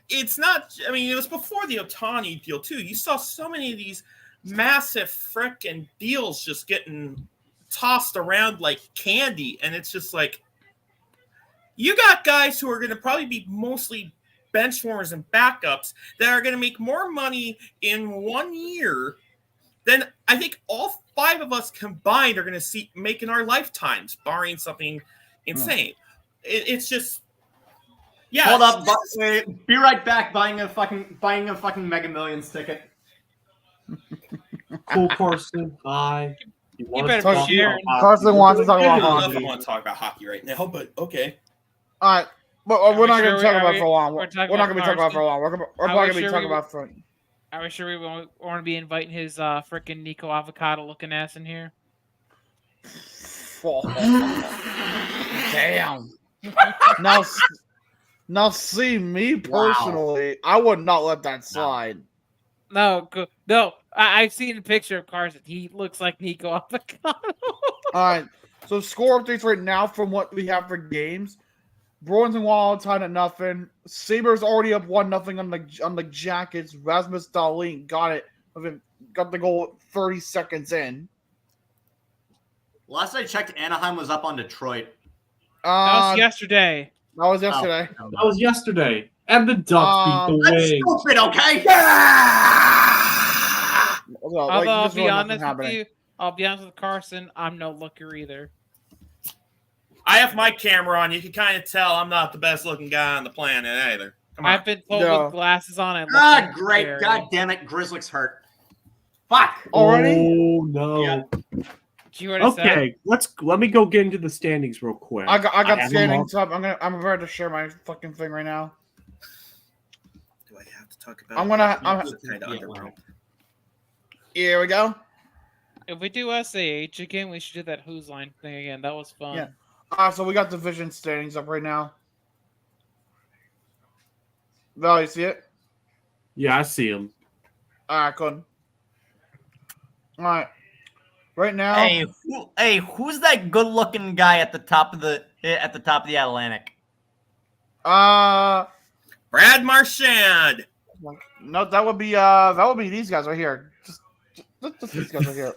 It's not. I mean, it was before the Ohtani deal too. You saw so many of these massive frickin' deals just getting tossed around like candy, and it's just like you got guys who are going to probably be mostly bench warmers and backups that are going to make more money in 1 year than I think all 5 of us combined are going to see make in our lifetimes, barring something insane. It's just. Yeah, Hold up, be right back. Buying a fucking Mega Millions ticket. Cool, Carson. Hi. You wanna better talk be sharing. about hockey? Carson wants to talk I about don't know if hockey. I want to talk about hockey right now, but okay. All right, but Are we're we not sure going to talk are about we- it for long. we're We're talking not going to about be talking about it for long. We're Are probably we going to be sure talking we- about for. Are we sure we want to be inviting his freaking Nico Avocado looking ass in here? Oh, damn. Now, see me personally, I would not let that slide. No. I've seen a picture of Carson. He looks like Nico Avocado. All right. So score updates right now from what we have for games. Bruins and Wild tied at nothing. Sabres already up 1-0 on the Jackets. Rasmus Dahlin got it. Got the goal 30 seconds in. Last I checked, Anaheim was up on Detroit. That was That yesterday. was yesterday. That was yesterday. And the Ducks beat the That's Wings. stupid, okay? Like, Although I'll there's be really honest nothing with happening. you, I'll be honest with Carson. I'm no looker either. I have my camera on. You can kind of tell I'm not the best looking guy on the planet either. Come on. I've been told No. with glasses on. I look Ah, like great. Barry. God damn it. Grizzlies hurt. Fuck. Already? Oh, no. Yeah. Did you already say? Okay, let me go get into the standings real quick. I got have them standings up. up. I'm about to share my fucking thing right now. Do I have to talk about? I'm gonna- kind of underwhelmed. Here we go. If we do SAH again, we should do that Who's Line thing again. That was fun. Yeah. So we got division standings up right now. Val, you see it? Yeah, I see him. All right, good. All right. Right now, Who's that good-looking guy at the top of the Atlantic? Brad Marchand. no, that would be these guys right here. Just these guys right here.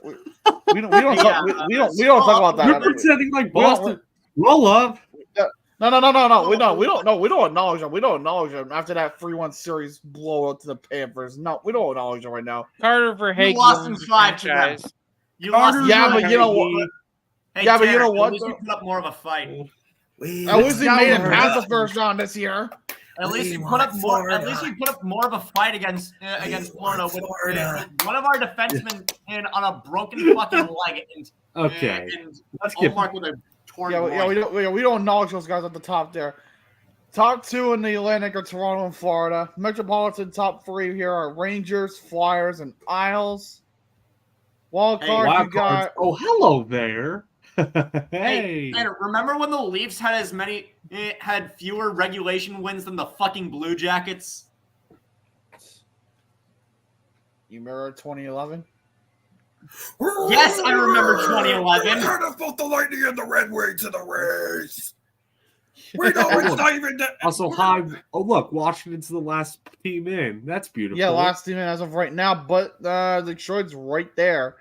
We don't talk, we don't talk about You're that. pretending like We don't- Boston. Roll up. No. We don't acknowledge them. We don't acknowledge them after that 3-1 series blowout to the Panthers. No, we don't acknowledge them right now. Carter Verhage lost owns in the 5 to them. franchise. You lost. Yeah, but you know what? Hey, Yeah, but you Terry, know what, At least you though? put up more of a fight. At least we made it past the first round this year. At least you put up more. At least you put up more of a fight against Florida with one of our defensemen on a broken fucking leg and Okay. and Let's get Olmark with a torn Yeah, groin. we don't acknowledge those guys at the top there. Top 2 in the Atlantic are Toronto and Florida. Metropolitan top 3 here are Rangers, Flyers, and Isles. Wild Hey, card, you wild cards. got Oh, hello there. Hey, Hey. and remember when the Leafs had fewer regulation wins than the fucking Blue Jackets? you remember 2011? Yes, I remember 2011. We heard of both the Lightning and the Red Wings in the race. We know it's not even that. Also, high. Oh, look, Washington's the last team in. That's beautiful. Yeah, last team as of right now, but Detroit's right there.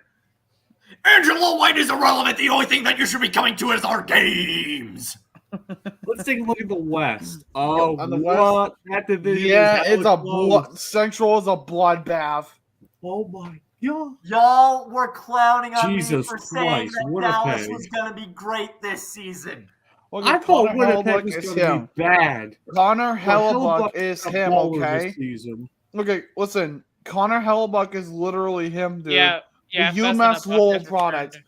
Angelo White is irrelevant. The only thing that you should be coming to is our games. Let's take a look at the West. Oh, on the what? That division Yeah, is it's a close. Central is a bloodbath. Oh my god. Y'all were clowning on Jesus me for saying Christ, that Dallas Winnipeg. was going to be great this season. Look I at thought Connor Winnipeg Hellebuck was is going to him. be bad. Connor Hellebuck Hellebuck's is a him, baller this okay? season. Okay, listen. Connor Hellebuck is literally him, dude. Yeah. The Fess and UMass the Buck Lowell has product. returned.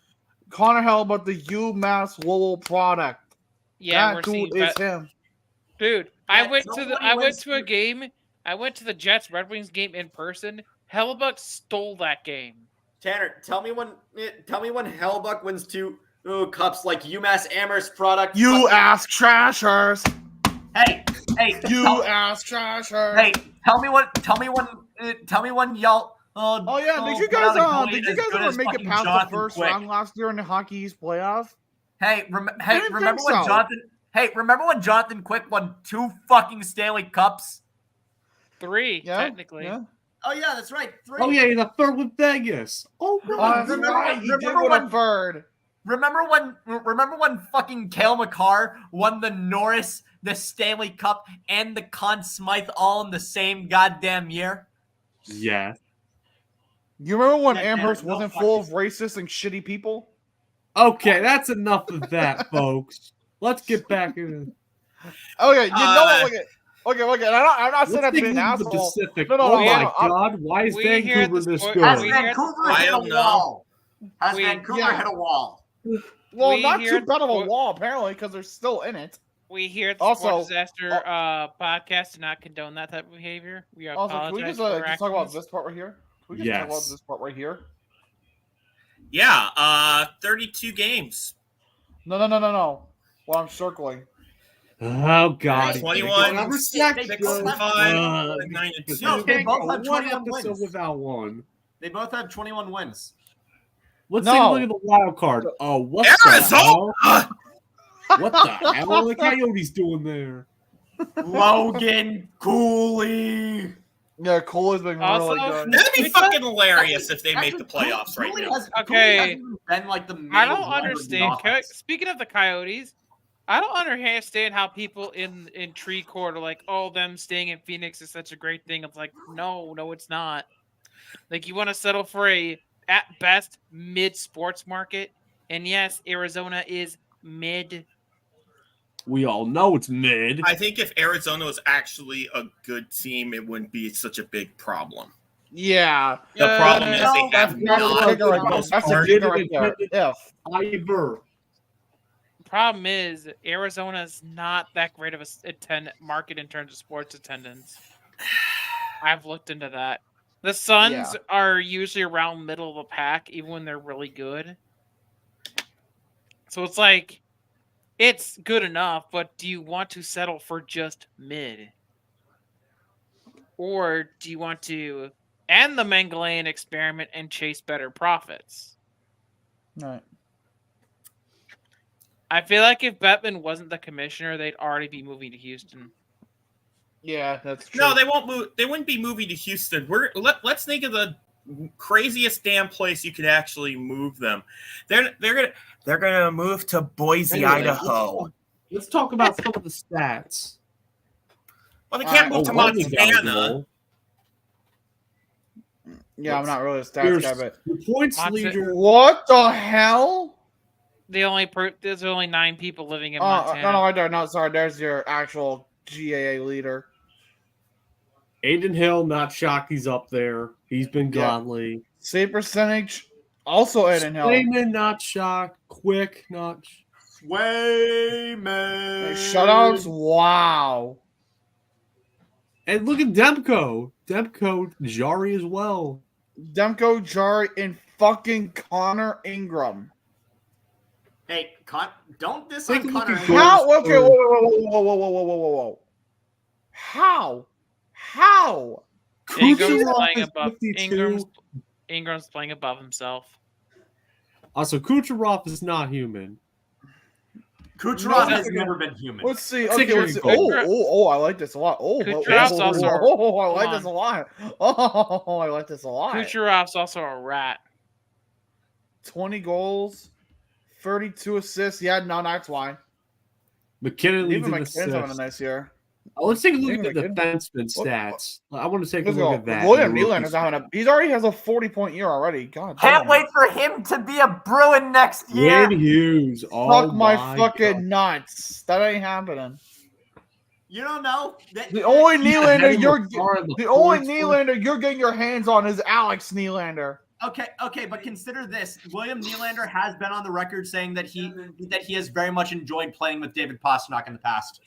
Connor Hellebuck, the UMass Lowell product. Yeah, That we're seeing dude is Fess- him. Dude, Yeah, I went nobody to a game. I went to the Jets Red Wings game in person. Hellebuck stole that game. Tanner, tell me when Hellbuck wins 2 cups like UMass Amherst product. You ask trashers. Hey, You ask trashers. hey, tell me when y'all. Oh yeah, did you put out guys a goalie did you as guys good ever as make it fucking past the Jonathan first Quick? round last year in the Hockey East playoffs? Hey, Didn't remember think when so. Jonathan Quick won 2 fucking Stanley Cups? 3, Yeah, technically. yeah. Oh yeah, that's right. 3. Oh yeah, the third with Vegas. Oh Oh, god. that's right. He did remember win when- a third. Remember when fucking Cale Makar won the Norris, the Stanley Cup, and the Conn Smythe all in the same goddamn year? Yeah. You remember when Yeah, Amherst no wasn't fucking- full of racist and shitty people? Okay, that's enough of that, folks. Let's get back in. Okay, you know what? Okay. And I'm not saying Let's that to take be a an look at the asshole. Pacific. No, Oh we my have- god, why is we here at Vancouver the this sport- good? Has we hear- Vancouver I hit a don't know. wall? Has We- Vancouver yeah. hit a wall? Well, We not here too bad of a at- wall, apparently, because they're still in it. We here at the Also- Sport Disaster podcast do not condone that type of behavior. We Also, can we apologize just, for our just talk about actions. this part right here? Can we just talk about Yes. this part right here? Yeah, 32 games. No. Well, I'm circling. Oh god. 21, Another They section. both have 65, 92. No, they both have one 21 episode wins. without one. They both have 21 wins. Let's No. take a look at the wild card. Oh, what Arizona! the hell? What the hell are the Coyotes doing there? Logan Cooley. Yeah, Cole has been Also- really good. That'd be Because- fucking hilarious if they make the Actually, playoffs right Cooley now. has- Okay. Cooley hasn't even been like the main I don't leader in the understand. offense. Speaking of the Coyotes, I don't understand how people in Tree Court are like, "Oh, them staying in Phoenix is such a great thing." It's like, no, it's not. Like, you want to settle for a at best mid sports market, and yes, Arizona is mid. We all know it's mid. I think if Arizona was actually a good team, it wouldn't be such a big problem. Yeah. The problem is no, they have That's not. the kicker right there. most That's the part. kicker right there. If. Ivor. Problem is, Arizona's not that great of a market in terms of sports attendance. I've looked into that. The Suns are usually around middle of the pack, even when they're really good. So it's like, it's good enough, but do you want to settle for just mid? Or do you want to end the Mangalayan experiment and chase better profits? Right. I feel like if Bettman wasn't the commissioner, they'd already be moving to Houston. Yeah, that's true. No, they won't move. They wouldn't be moving to Houston. Let's think of the craziest damn place you could actually move them. They're gonna move to Boise, Anyway, Idaho. Let's talk about some of the stats. Well, they can't move to London's Montana. eligible. Yeah, I'm not really a stats Here's guy, but the points Montana- leader. what the hell? There's only 9 people living in No, Montana. right there. No, sorry. There's your actual GAA leader. Aiden Hill, not shocked he's up there. He's been Yeah. godly. Save percentage, also Aiden Hill. Swayman, not shocked. Quick, not. Swayman. Shutouts, wow. And look at Demko. Demko, Jari as well. Demko, Jari, and fucking Connor Ingram. Hey, don't diss Take a on look Connor at Ingram. How? Goals Okay, for- whoa. How? Ingram's Kucherov playing is above 52. Ingram's playing above himself. Also, Kucherov is not human. Kucherov No, has okay. never been human. Let's see. Take Okay, it let's see. with a Oh, I like this a lot. Kucherov's also- I like hold this a lot. Oh, I like this a lot. Kucherov's also a rat. 20 goals, 32 assists. Yeah, no, that's why. McKinnon leads Even in McKinnon's having a assists. nice year. Let's take a look Even at the McKinnon. defenseman What- stats. I want to take a Let's look go. at that. William in the Nylander's rookie having he already has a 40-point year already. God Can't damn. wait for him to be a Bruin next stats. year. Wayne Hughes. Oh Fuck my fucking God. nuts. That ain't happening. You don't know. The only Ahead Nylander of you're Makar in the only points for- Nylander you're getting your hands on is Alex Nylander. Okay, but consider this: William Nylander has been on the record saying that he has very much enjoyed playing with David Pastrnak in the past.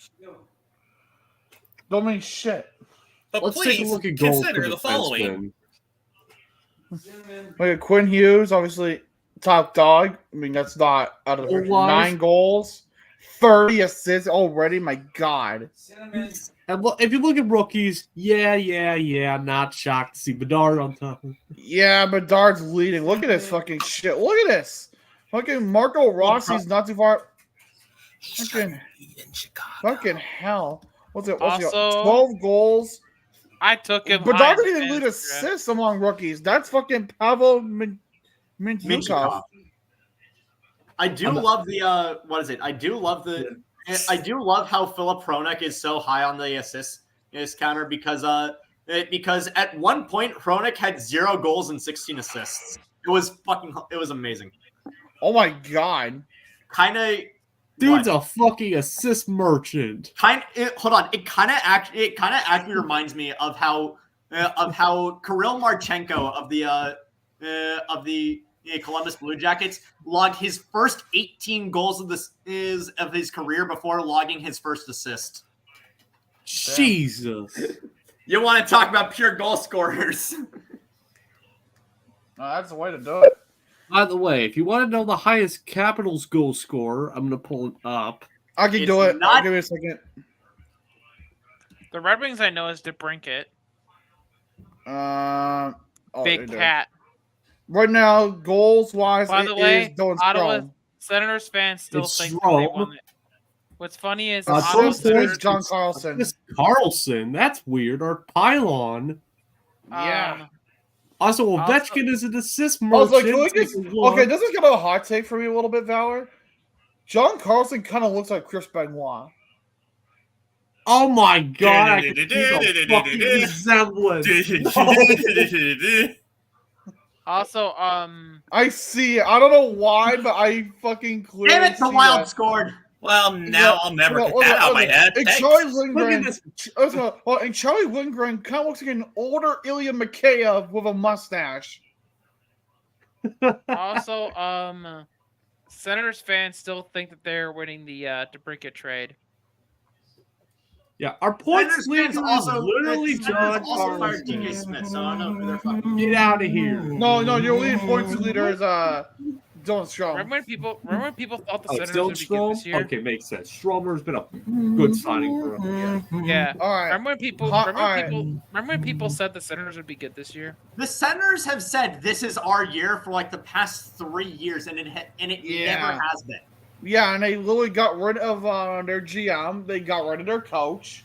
Don't mean shit. But Let's take a please look at goals consider for the following. defensemen. Look at Quinn Hughes, obviously top dog. I mean, that's not out of the Goal wise. 9 goals, 30 assists already. My God. And if you look at rookies, yeah, not shocked to see Bedard on top. Yeah, but Bedard's leading. Look at this fucking shit. Look at this. Fucking Marco Rossi's not too far. Fucking, In Chicago. fucking hell. What's it? What's it? Also- 12 goals. I took him. Bedard high in didn't even the lead fantasy draft. assists among rookies. That's fucking Pavel Mintyukov. Mintyukov. I do love the what is it? I do love how Philip Hronek is so high on the assist counter because at one point Hronek had 0 goals and 16 assists. It was amazing. Oh my God. Kind of Dude's a fucking assist merchant. hold on. It kind of actually reminds me of how Kirill Marchenko of the Columbus Blue Jackets logged his first 18 goals of his career before logging his first assist. Jesus. You want to talk about pure goal scorers? That's the way to do it. By the way, if you want to know the highest Capitals goal scorer, I'm going to pull it up. I can It's do it. not- Give me a second. The Red Wings I know is DeBrincat. Big Big Cat. Right now, goals wise, By the way, Dylan Ottawa Strome. Senators fans still It's think that they Strome. won it. What's funny is Uh, Ottawa First point, Senators. John Carlson. This Carlson, that's weird. Or Pylon. Yeah. Also, Also- Ovechkin is an assist I was merchant. like, can we just, okay, this is kind of a hot take for me a little bit, Valor. John Carlson kind of looks like Chris Benoit. Oh my God, I can see the fucking resemblance. Also, I see it. I don't know why, but I fucking clearly Damn it, the see Wild that. scored. Well, now I'll never Look, get that out of my look, head. And Thanks. Charlie Look at Lindgren, this. and Charlie Lindgren kind of looks like an older Ilya Mikheyev with a mustache. also, Senators fans still think that they're winning the DeBrincat trade. Yeah, our points Senators leader fans is also literally Senators John also fired TJ Carlson. Smith, so I don't know who they're fucking. Get out of here. No, your leading points leader is Dylan Strome. Remember when people thought the Oh, Senators still would be good this Strom? year? Okay, makes sense. Stromer's been a good signing for him. Yeah. All right. Remember when people said the Senators would be good this year? The Senators have said this is our year for like the past 3 years, and it Yeah. never has been. Yeah, and they literally got rid of their GM. They got rid of their coach.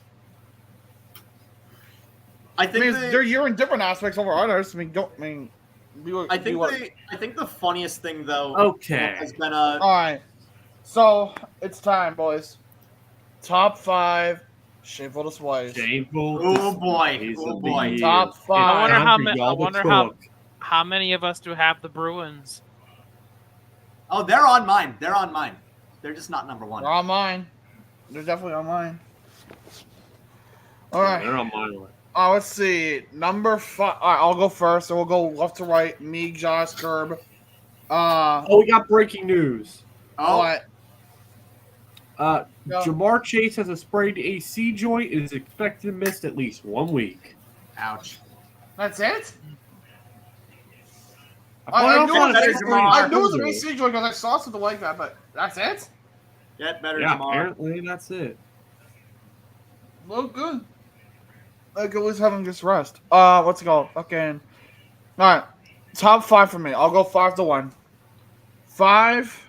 I I think mean, they're year in different aspects over others. I mean, I think the funniest thing though Okay. has been All right, so it's time, boys. Top 5 shameful displays. Shameful. Oh boy, displays oh of the boy. year. Top 5. I wonder Time how for ma- y'all I to wonder how- cook. How many of us do have the Bruins? Oh, they're on mine. They're on mine. They're just not number one. They're on mine. They're definitely on mine. All right. They're on my list. Let's see. Number 5. All right, I'll go first. So we'll go left to right. Me, Josh, Curb. Oh, we got breaking news. Oh, What? Go. Jamar Chase has a sprained AC joint and is expected to miss at least 1 week. ouch. That's it? I I found knew out it better, was Jamar. I knew it was an AC joint because I saw something like that, but that's it? Get better, Yeah, Jamar. apparently that's it. Look good. I could at least have him just rest. Let's go. Okay. Alright. Top 5 for me. I'll go 5 to 1. 5.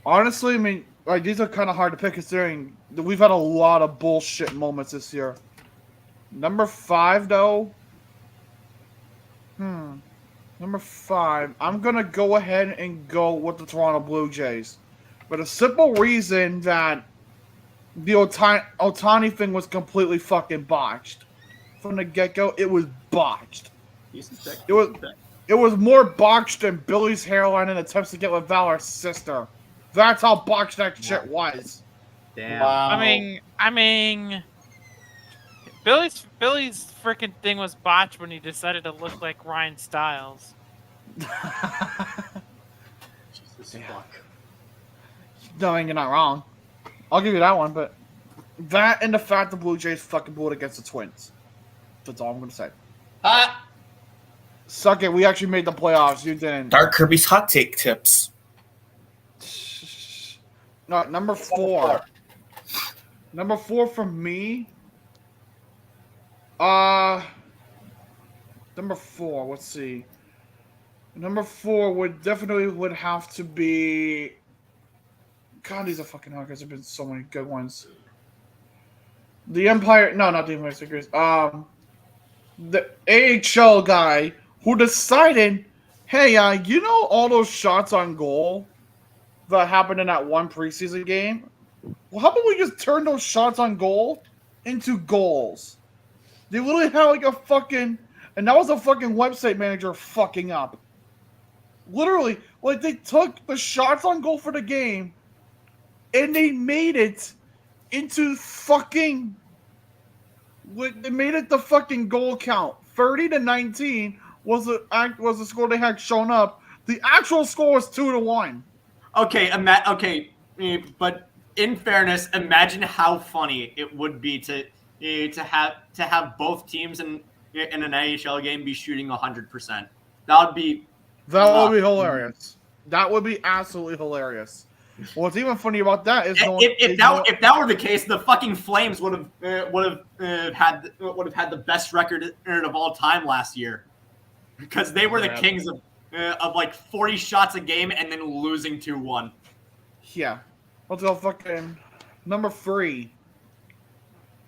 Honestly, I mean, like these are kind of hard to pick considering that we've had a lot of bullshit moments this year. Number 5, though. Number 5. I'm gonna go ahead and go with the Toronto Blue Jays, for the simple reason that the Ohtani thing was completely fucking botched from the get-go. It was botched. It was more botched than Billy's hairline and attempts to get with Valor's sister. That's how botched that shit was. Damn. Wow. I mean, Billy's freaking thing was botched when he decided to look like Ryan Stiles. Jesus fuck. No, you're not wrong. I'll give you that one, but that and the fact the Blue Jays fucking blew it against the Twins. That's all I'm gonna say. Suck it, we actually made the playoffs. You didn't. Dark Kirby's hot take tips. No, number 4. Number 4 for me. Number 4. Let's see. Number 4 would have to be. God, these are fucking hard because there've been so many good ones. The Empire. No, not the Empire Secrets. The AHL guy who decided, hey, you know all those shots on goal that happened in that one preseason game? Well, how about we just turn those shots on goal into goals? They literally had like a fucking, and that was a fucking website manager fucking up. Literally, like they took the shots on goal for the game, and they made it into fucking. They made it the fucking goal count. 30-19 was the score they had shown up. The actual score was 2-1. Okay, but in fairness, imagine how funny it would be to have both teams in an AHL game be shooting 100%. That would be hilarious. That would be absolutely hilarious. What's even funny about that is if that were the case, the fucking Flames would have had the best record of all time last year, because they were the kings of like 40 shots a game and then losing 2-1. Yeah, let's go fucking number 3.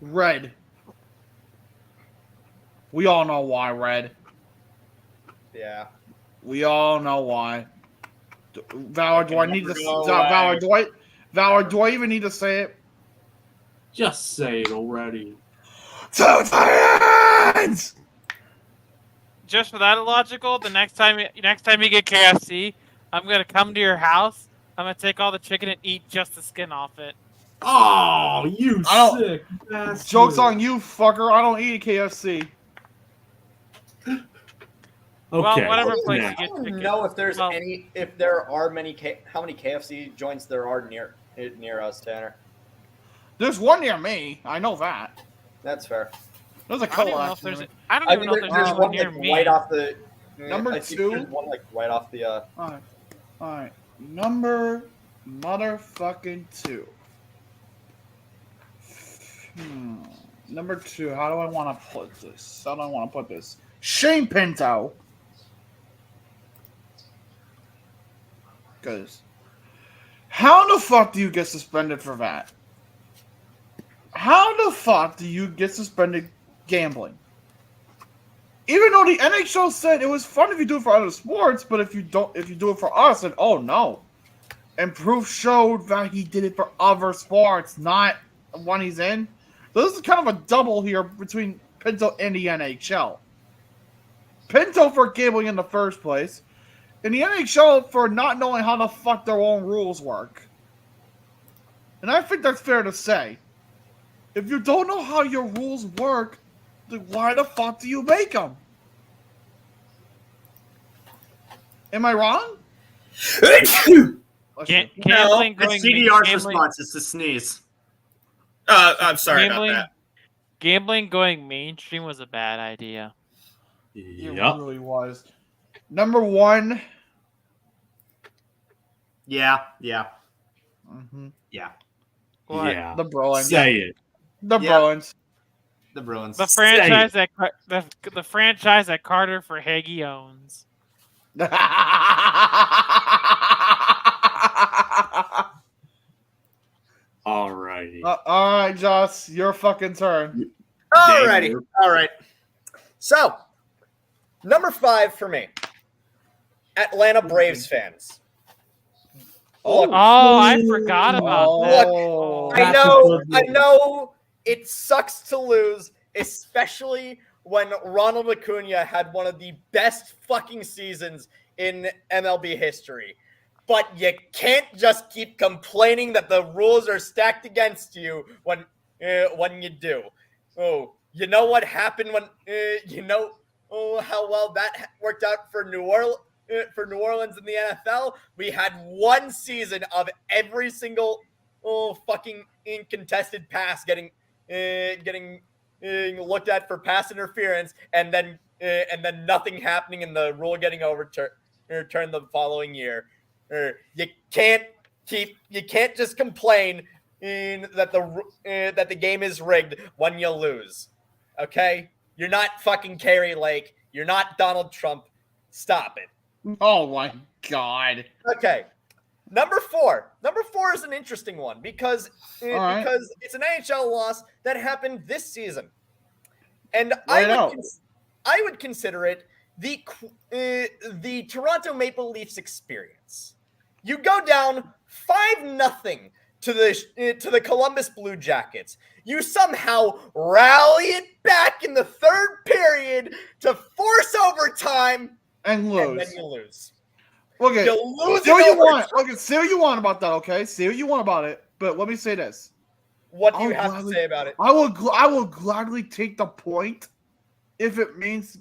Red. We all know why, Red. Yeah. We all know why. Valor, do I need to? Valor, do I even need to say it? Just say it already. Two Titans! Just for that illogical, the next time you get KFC, I'm gonna come to your house. I'm gonna take all the chicken and eat just the skin off it. Oh, you sick bastard. Joke's on you, fucker. I don't eat KFC. Well, Okay. whatever place Yeah. you get I don't chicken. know if there's Well- if there are how many KFC joints there are near us, Tanner. There's one near me. I know that. That's fair. There's a I don't couple even know if there's. actually. I don't I even think know if there's there's anyone one near like me. right off the Number I think 2? There's one like right off the. All right. Number motherfucking 2. Number 2. How do I want to put this? Shane Pinto. Because how the fuck do you get suspended for that? How the fuck do you get suspended gambling? Even though the NHL said it was fun if you do it for other sports, but if you do it for us, then oh no. And proof showed that he did it for other sports, not one he's in. So this is kind of a double here between Pinto and the NHL. Pinto for gambling in the first place, and the NHL for not knowing how the fuck their own rules work. And I think that's fair to say. If you don't know how your rules work, then why the fuck do you make them? Am I wrong? Gambling That's going CDR's response is to sneeze. I'm sorry about gambling, that. gambling going mainstream was a bad idea. It Yep. really was. Number 1. Yeah. Mm-hmm. What? Yeah. The Bruins. Say it. The Yeah. Bruins. The Bruins. The franchise that Carter for Hagee owns. All righty. All right, Joss, your fucking turn. Alrighty. David. All right. So, number 5 for me. Atlanta Braves fans. Look, Oh, I forgot about that. Oh. I know it sucks to lose, especially when Ronald Acuna had one of the best fucking seasons in MLB history. But you can't just keep complaining that the rules are stacked against you when you do. Oh, you know what happened when how well that worked out for New Orleans in the NFL. We had one season of every single fucking contested pass getting looked at for pass interference, and then nothing happening and the rule getting overturned the following year. You can't just complain that the game is rigged when you lose. Okay, you're not fucking Carrie Lake. You're not Donald Trump. Stop it. Oh my god. Okay. Number 4. Number 4 is an interesting one because right. it's an NHL loss that happened this season, and Right I would consider it the Toronto Maple Leafs experience. You go down 5-0 to the Columbus Blue Jackets. You somehow rally it back in the third period to force overtime, And lose. and then you lose. Okay. You lose See what in you overtime. want. Okay, see what you want about that, okay? See what you want about it. But let me say this. What do you I'll have to gladly- say about it? I will gladly take the point if it means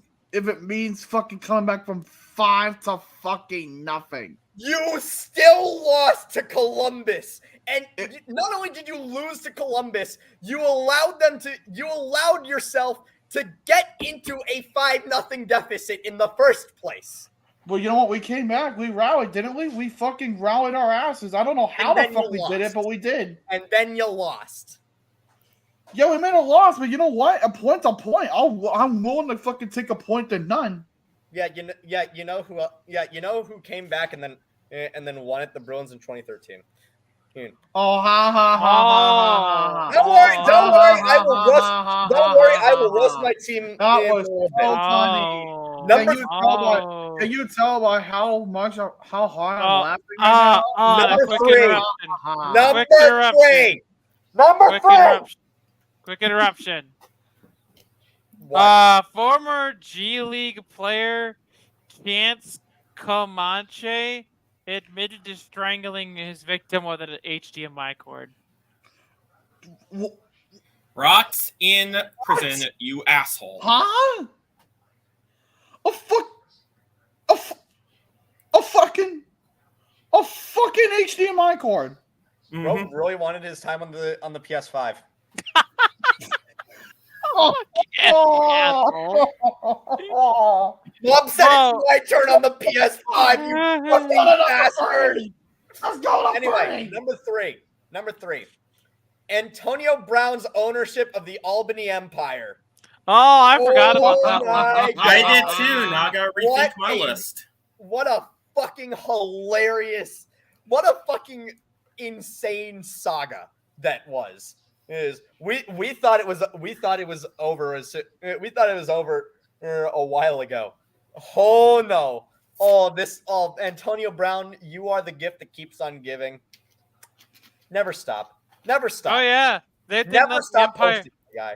fucking coming back from 5 to fucking nothing. You still lost to Columbus. And not only did you lose to Columbus, you allowed yourself to get into a 5-0 deficit in the first place. Well, you know what? We came back. We rallied, didn't we? We fucking rallied our asses. I don't know how And the then fuck you we did it, lost. but we did. And then you lost. Yeah, we made a loss, but you know what? A point's a point. I'm willing to fucking take a point to none. You know who came back and then won it? The Bruins in 2013. Oh, ha ha ha ha ha. Don't worry, I will roast my team. That in a was little so bit. funny. Number Can you tell by how hard I'm laughing right Number quick 3. interruption. now? Number Quick interruption. 3. Number Quick 3. interruption. Quick interruption. What? Former G League player Chance Comanche admitted to strangling his victim with an HDMI cord. Rots in prison, you asshole. Huh? A fucking HDMI cord. Bro really wanted his time on the PS5. Mom said it's my turn on the PS5, you fucking bastard. Let's go to Anyway, number 3. Antonio Brown's ownership of the Albany Empire. Oh, I forgot about that one. my I did God. too. Now I gotta rethink What my a- list. What a fucking hilarious, what a fucking insane saga that was. We thought it was over a while ago. Oh no. Antonio Brown, you are the gift that keeps on giving. Never stop. Oh yeah, they didn't Never let the stop Empire. posting the guy.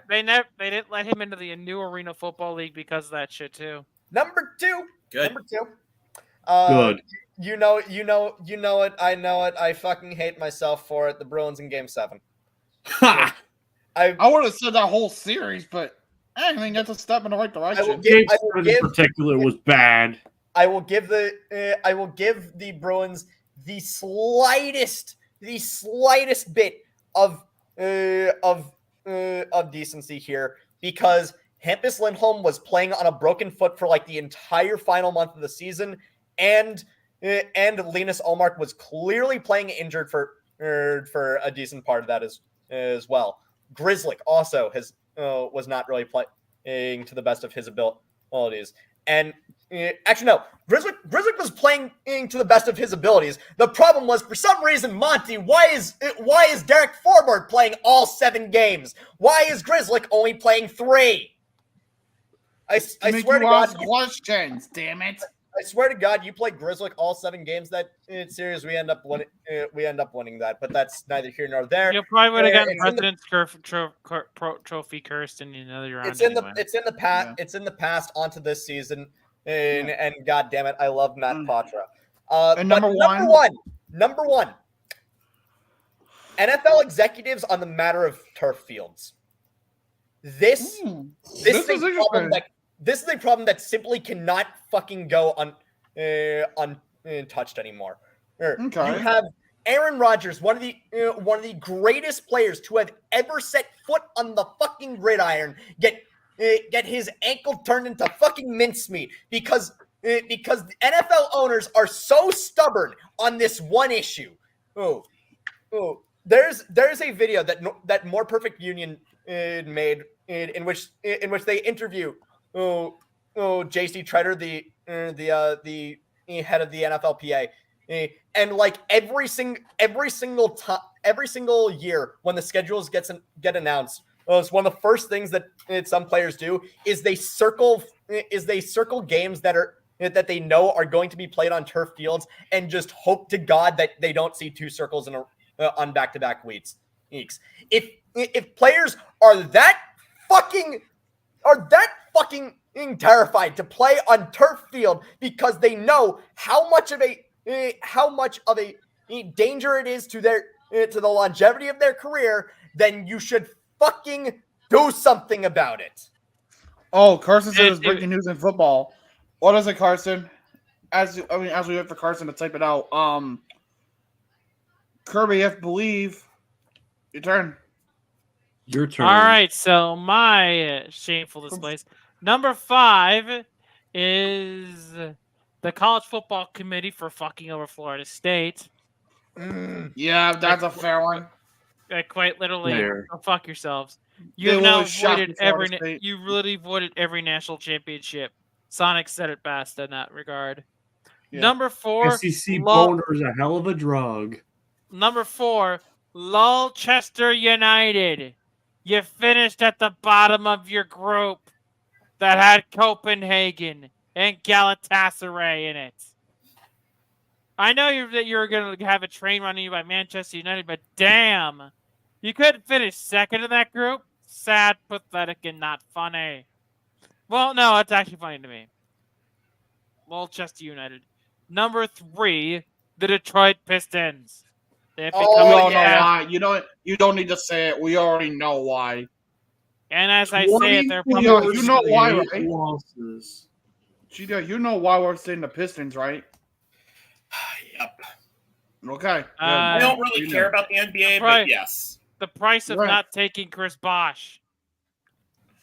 They didn't let him into the new Arena Football League because of that shit too. Number 2. Good. Number 2. Good. You know it. I know it. I fucking hate myself for it. The Bruins in Game 7. Ha! I would have said that whole series, but I think that's a step in the right direction. Game 7 in particular was bad. I will give the Bruins the slightest bit of decency here, because Hampus Lindholm was playing on a broken foot for like the entire final month of the season, and Linus Ullmark was clearly playing injured for a decent part of that as well. Grzelcyk also was not really playing to the best of his abilities, And actually, no. Griswick was playing to the best of his abilities. The problem was, for some reason, Monty, why is Derek Forbort playing all 7 games? Why is Griswick only playing 3? I swear to God, questions, damn it. I swear to God, you play Griswick all 7 games that series, we end up winning that. But that's neither here nor there. You probably would have gotten It's in the- President's Trophy cursed in another round. It's in anyway. the past. Yeah. It's in the past onto this season, and God damn it, I love Matt Patra. And but number one, NFL executives on the matter of turf fields. This is a problem that simply cannot fucking go untouched anymore. Okay. You have Aaron Rodgers, one of the greatest players to have ever set foot on the fucking gridiron, get his ankle turned into fucking mincemeat because the NFL owners are so stubborn on this one issue. There's a video that More Perfect Union made in which they interview JC Treader, the head of the NFLPA. And like every single year when the schedules get announced, it's one of the first things that some players do is they circle games that they know are going to be played on turf fields and just hope to God that they don't see 2 circles on back-to-back weeks. If players are that fucking terrified to play on turf field because they know how much of a danger it is to the longevity of their career, then you should fucking do something about it. Oh, Carson said it's breaking news in football. What is it, Carson? As we wait for Carson to type it out. Kirby, if believe, your turn. Your turn. All right, so my shameful displays. Number 5 is the College Football Committee for fucking over Florida State. Yeah, that's a fair one. Quite literally, Fair. go fuck yourselves. They You've now would've shot avoided Florida State. you really avoided every national championship. Sonic said it best in that regard. Yeah. Number 4, SEC boner is a hell of a drug. Number 4, Lulchester United. You finished at the bottom of your group that had Copenhagen and Galatasaray in it. I know that you were going to have a train running you by Manchester United, but damn, you couldn't finish second in that group? Sad, pathetic, and not funny. Well, no, it's actually funny to me. Lulchester United. Number 3, the Detroit Pistons. We all know why. You don't need to say it. We already know why. And as I say it, they're probably... You know why, right? Losses. Cheetah, you know why we're saying the Pistons, right? Yep. Okay. I don't really care about the NBA, but yes. The price of Right. not taking Chris Bosh.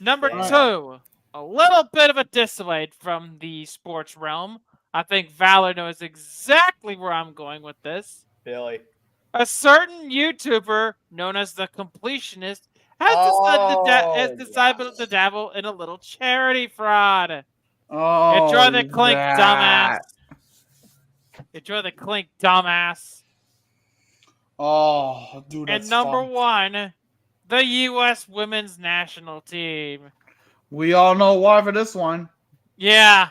Number Yeah. 2, a little bit of a dissuade from the sports realm. I think Valor knows exactly where I'm going with this. Billy. A certain YouTuber known as the Completionist has decided to dabble in a little charity fraud. Oh, Enjoy the clink, that. dumbass. Enjoy the clink, dumbass. Oh, dude, that's And number fun. 1, the U.S. women's national team. We all know why for this one. Yeah.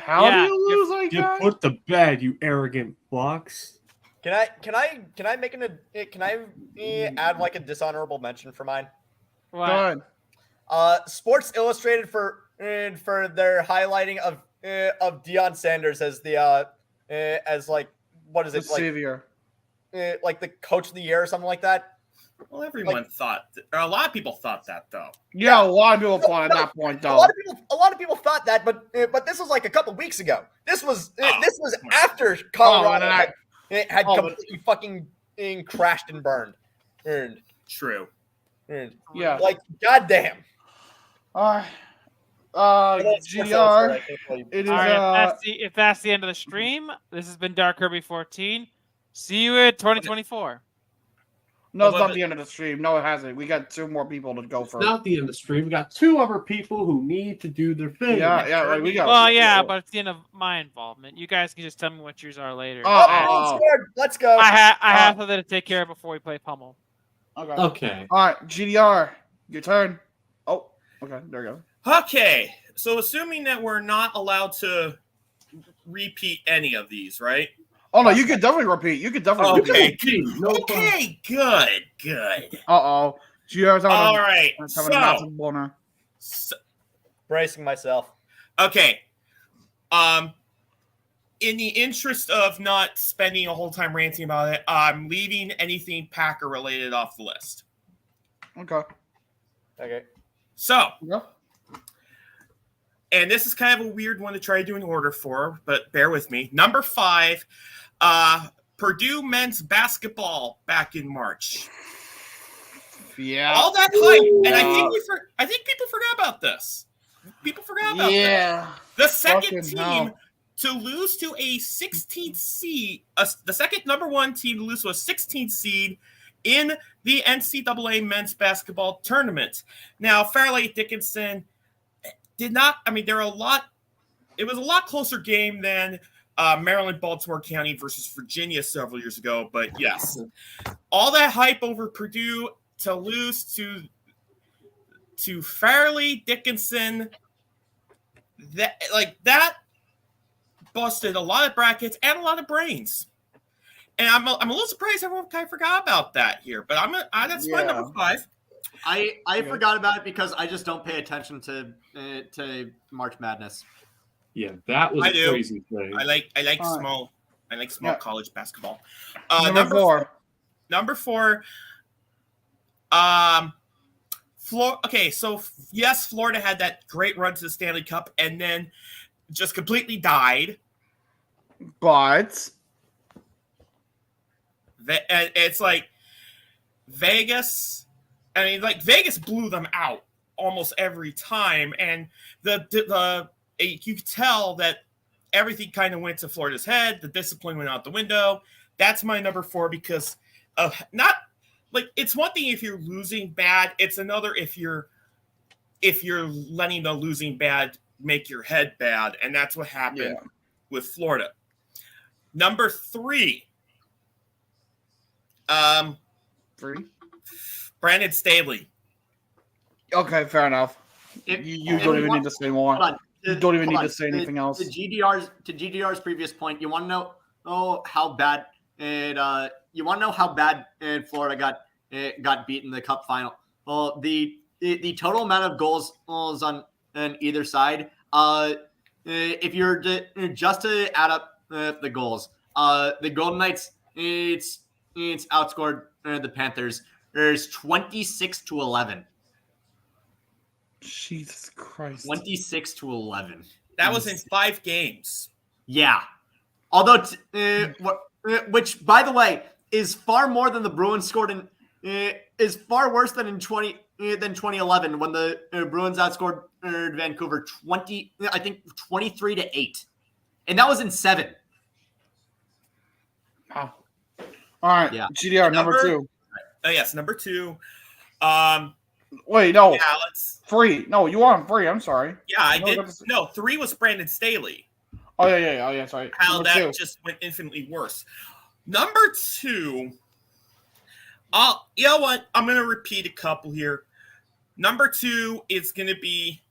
How do you lose like You that? put the bed, you arrogant fucks. Can I add like a dishonorable mention for mine? Go What? ahead. Sports Illustrated for their highlighting of Deion Sanders as as like what is The it like savior. like the coach of the year or something like that. Well, everyone thought, or a lot of people thought that, though. Yeah, a lot of people thought at that point, A though. lot of people thought that, but this was like a couple weeks ago. This was Oh. after Colorado and had but- completely fucking crashed and burned. True. Yeah. Like goddamn. GR. It is All right, if that's the end of the stream, this has been Dark Kirby 14. See you in 2024. No, it's What not was the end of the stream. No, it hasn't. We got 2 more people to go It's for. not the end of the stream. We got 2 other people who need to do their thing. Yeah, right. We got. Well, yeah, but it's the end of my involvement. You guys can just tell me what yours are later. Oh. Let's go. I have something to take care of before we play Pummel. Okay. Okay. All right, GDR, your turn. Oh, okay, there you go. Okay, so assuming that we're not allowed to repeat any of these, right? Oh no, you could definitely repeat. You could definitely repeat. Okay, okay, good. Uh-oh. GDR's having All a, right, having a massive boner. Bracing myself. Okay. In the interest of not spending a whole time ranting about it, I'm leaving anything Packer related off the list. Okay. Okay. So, Yeah. and this is kind of a weird one to try to do in order for, but bear with me. Number 5, Purdue men's basketball back in March. Yeah. All that hype, and I think people forgot about this. People forgot about this. The second Fucking team hell. to lose to a 16th seed, the second number 1 team to lose to a 16th seed in the NCAA men's basketball tournament. Now, Fairleigh Dickinson did not. I mean, it was a lot closer game than Maryland, Baltimore County versus Virginia several years ago. But yes, all that hype over Purdue to lose to Fairleigh Dickinson, that busted a lot of brackets and a lot of brains. And I'm a little surprised everyone kind of forgot about that here. But that's my number 5. I forgot about it because I just don't pay attention to March Madness. Yeah, that was I a do. crazy thing. I like All small Yeah. college basketball. Number 4. Number 4. Okay, so yes, Florida had that great run to the Stanley Cup and then just completely died. But It's like Vegas. I mean, like Vegas blew them out almost every time, and you could tell that everything kind of went to Florida's head. The discipline went out the window. That's my number 4 because of not like it's one thing if you're losing bad. It's another if you're letting the losing bad make your head bad, and that's what happened with Florida. Number 3. 3. Brandon Staley. Okay, fair enough. You don't even need to say more. Hold on. You don't even need to say anything else. To GDR's previous point, you want to know how bad Florida got beat in the Cup final. Well, the total amount of goals on either side. If you're just to add up the goals, the Golden Knights it's outscored the Panthers. There's 26-11. Jesus Christ. 26-11. That was in 5 games. Yeah. Although, which by the way is far more than the Bruins scored in, is far worse than in 2011 when the Bruins outscored Vancouver 23-8, and that was in 7. Wow. All right. Yeah. GDR number 2. Oh yes, number 2. Wait, no. Yeah, let's. 3. No, you are on 3. I'm sorry. Yeah, I No, did. that's- No, 3 was Brandon Staley. Oh yeah. Oh yeah. Sorry. How Number that 2. just went infinitely worse. Number 2. You know what? I'm gonna repeat a couple here. Number 2 is gonna be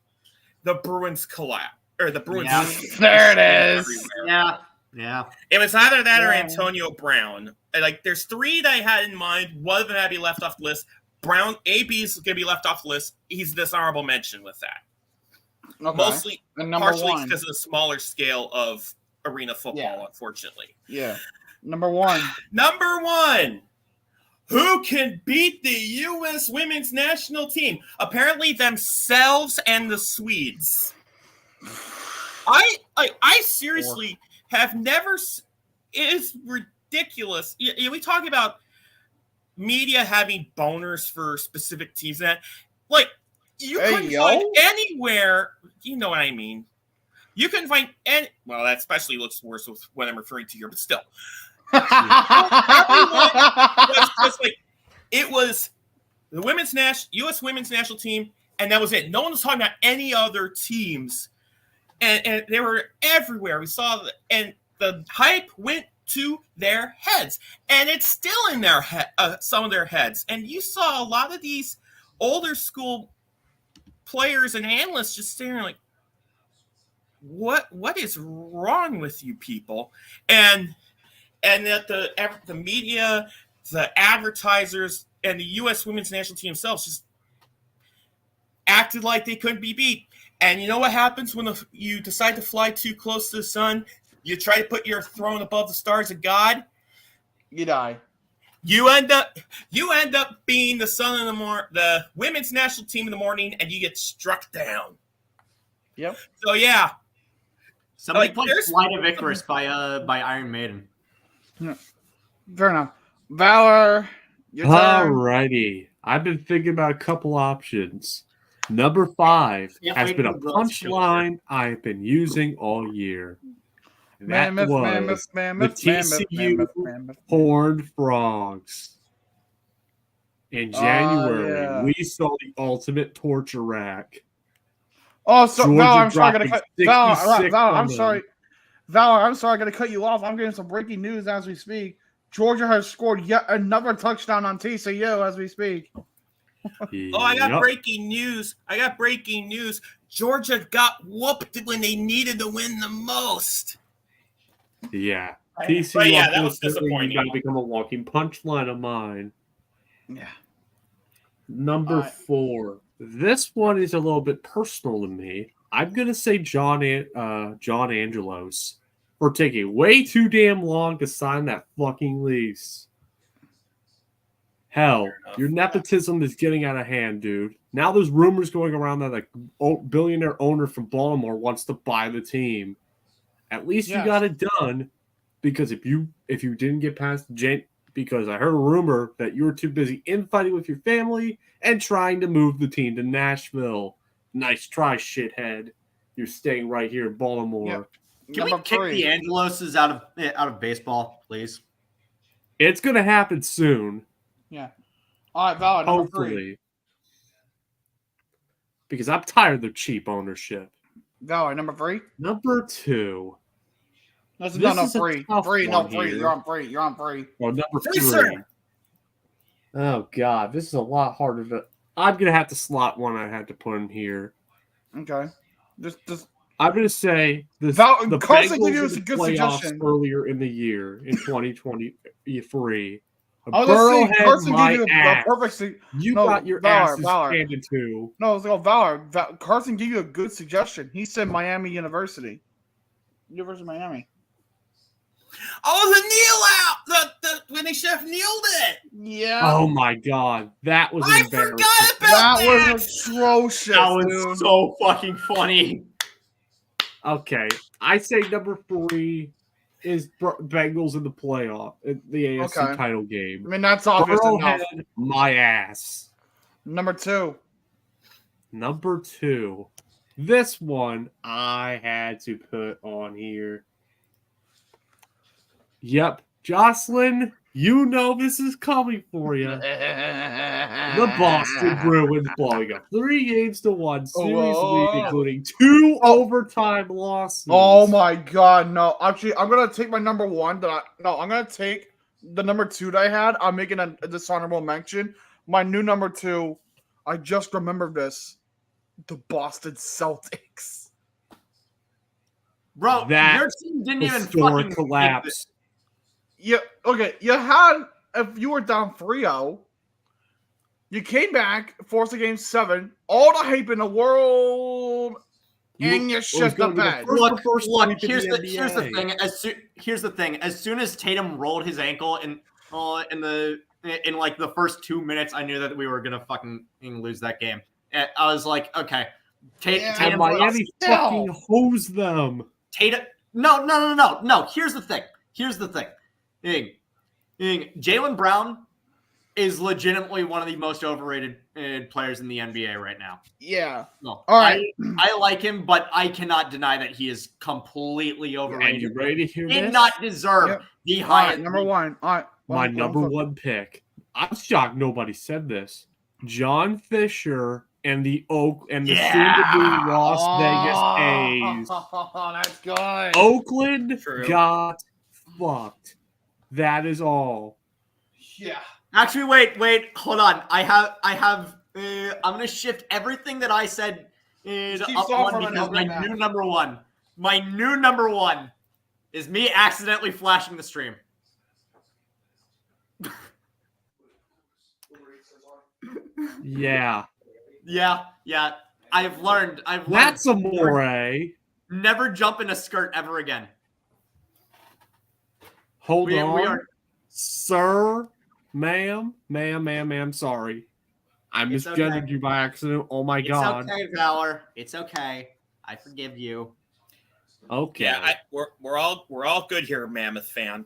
the Bruins collapse or the Bruins. Yeah. There it is. Yeah. Yeah. It was either that or Yeah. Antonio Brown. Like, there's 3 that I had in mind. One of them had to be left off the list. Brown, AB's going to be left off the list. He's this honorable mention with that. Okay. Mostly, And number partially 1. because of the smaller scale of arena football, Yeah. unfortunately. Yeah. Number 1. Number 1. Who can beat the U.S. women's national team? Apparently themselves and the Swedes. I seriously have never. It is ridiculous. We talk about media having boners for specific teams. That like you couldn't find anywhere. You know what I mean? You couldn't find any. Well, that especially looks worse with what I'm referring to here, but still. Everyone was just like It was the U.S. women's national team, and that was it. No one was talking about any other teams, and they were everywhere. We saw and the hype went to their heads, and it's still in their some of their heads. And you saw a lot of these older school players and analysts just staring like, what is wrong with you people? And that the media, the advertisers, and the U.S. women's national team themselves just acted like they couldn't be beat. And you know what happens when you decide to fly too close to the sun? You try to put your throne above the stars of God. You die. You end up being the the women's national team in the morning, and you get struck down. Yep. So yeah. Somebody played Flight of Icarus by Iron Maiden. Fair enough. Valor, your turn. Alrighty. I've been thinking about a couple options. Number 5 has been a punchline I've been using all year. That was the TCU Horned Frogs. In January, we saw the ultimate torture rack. Oh, so Georgia Valor, I'm sorry, dropping Valor, I'm sorry, I gotta cut you off. I'm getting some breaking news as we speak. Georgia has scored yet another touchdown on TCU as we speak. Oh, I got breaking news. Georgia got whooped when they needed to win the most. Yeah. TCU, that was disappointing. Got to become a walking punchline of mine. Yeah. Number 4. This one is a little bit personal to me. I'm going to say John Angelos for taking way too damn long to sign that fucking lease. Hell, your nepotism is getting out of hand, dude. Now there's rumors going around that a billionaire owner from Baltimore wants to buy the team. At least you got it done, because if you didn't get past because I heard a rumor that you were too busy infighting with your family and trying to move the team to Nashville. Nice try, shithead. You're staying right here in Baltimore. Yep. Can we kick the Angeloses out of baseball, please? It's gonna happen soon. Yeah. All right, Valor, number 3. Hopefully. Because I'm tired of their cheap ownership. Valor, number 3. Number 2. No, 3. 3, no, 3. You're on 3. You're on 3. Well, number 3. Sir. Oh, God. This is a lot harder to... I'm going to have to slot one I had to put in here. Okay. Just I'm going to say the Carson Bengals gave you a good suggestion earlier in the year in 2023. Carson gave you a perfect got your asses handed to. No, let's go Valor. Carson gave you a good suggestion. He said Miami University. University of Miami. Oh, the kneel out! When they should have kneeled it. Yeah. Oh my God, that was embarrassing. I forgot about that. That was atrocious. That was so fucking funny. Okay, I say number 3 is Bengals in the playoff, the AFC title game. I mean, that's obvious enough. My ass. Number 2. Number 2. This one I had to put on here. Yep. Jocelyn, you know this is coming for you. The Boston Bruins blowing up 3-1 series lead, including 2 overtime losses. Oh my God, no. Actually, I'm gonna take my number 1 I'm gonna take the number 2 that I had. I'm making a dishonorable mention. My new number 2, I just remembered this. The Boston Celtics. Bro, that your team didn't even fucking collapse. Yeah, okay. If you were down 3-0, you came back, forced a game 7, all the hype in the world, and you shit the bed. Look. Here's the thing. As soon as Tatum rolled his ankle in like the first 2 minutes, I knew that we were gonna fucking lose that game. And I was like, okay, Tatum. Miami fucking hosed them. Tatum. No. Here's the thing. Jaylen Brown is legitimately one of the most overrated players in the NBA right now. Yeah. No. All right. I like him, but I cannot deny that he is completely overrated. And you ready to hear Did this? not deserve the highest. Number 1. All right. My number 1 pick. I'm shocked nobody said this. John Fisher and the soon-to-be Las Vegas A's. Oh, that's good. Oakland True. got fucked. That is all. Yeah. Actually, wait, hold on. I'm gonna shift everything that I said keep up soft one on because it my now. new number one. My new number one is me accidentally flashing the stream. Yeah. Yeah. I've learned. That's amore. Never jump in a skirt ever again. Hold We on. are. Sir, ma'am, sorry. I It's misgendered okay. you by accident. Oh my god. It's okay, Valor. It's okay. I forgive you. Okay. Yeah, we're all good here, Mammoth fan.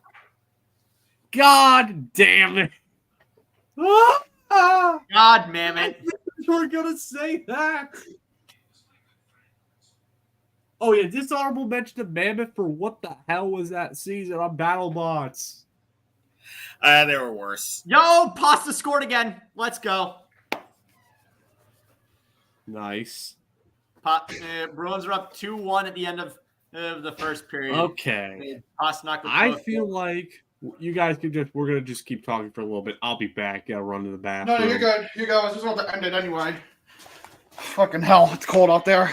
God damn it. God, damn it. You were gonna say that. Oh yeah, dishonorable mention to Mammoth for what the hell was that season on BattleBots? They were worse. Yo, Pasta scored again. Let's go. Nice. Bruins are up 2-1 at the end of the first period. Okay. Pasta knocked the I post. feel like you guys we're gonna just keep talking for a little bit. I'll be back. Gotta run to the No, bathroom. you're good. You guys just want to end it anyway. Fucking hell, it's cold out there.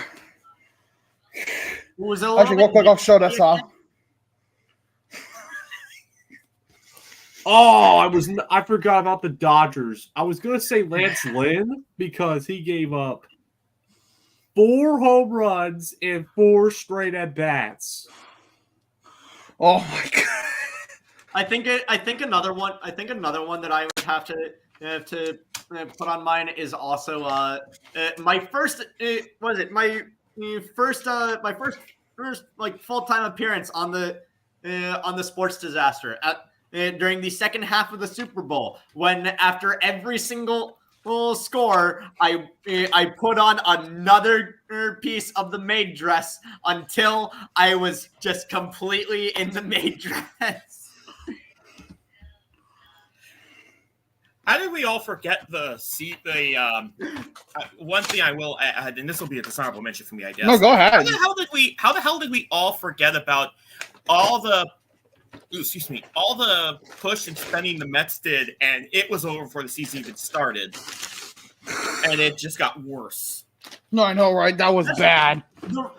Was it a Actually, real quick, I'll show this off. Oh, I forgot about the Dodgers. I was gonna say Lance Lynn because he gave up 4 home runs and 4 straight at bats. Oh my god. I think another one that I would have to put on mine is also my first like full-time appearance on the Sports Disaster during the second half of the Super Bowl, when after every single score I put on another piece of the maid dress until I was just completely in the maid dress. How did we all forget one thing I will add, and this will be a dishonorable mention for me, I guess. No, go ahead. How the hell did we all forget about all the push and spending the Mets did, and it was over before the season even started, and it just got worse. No, I know, right? That was bad.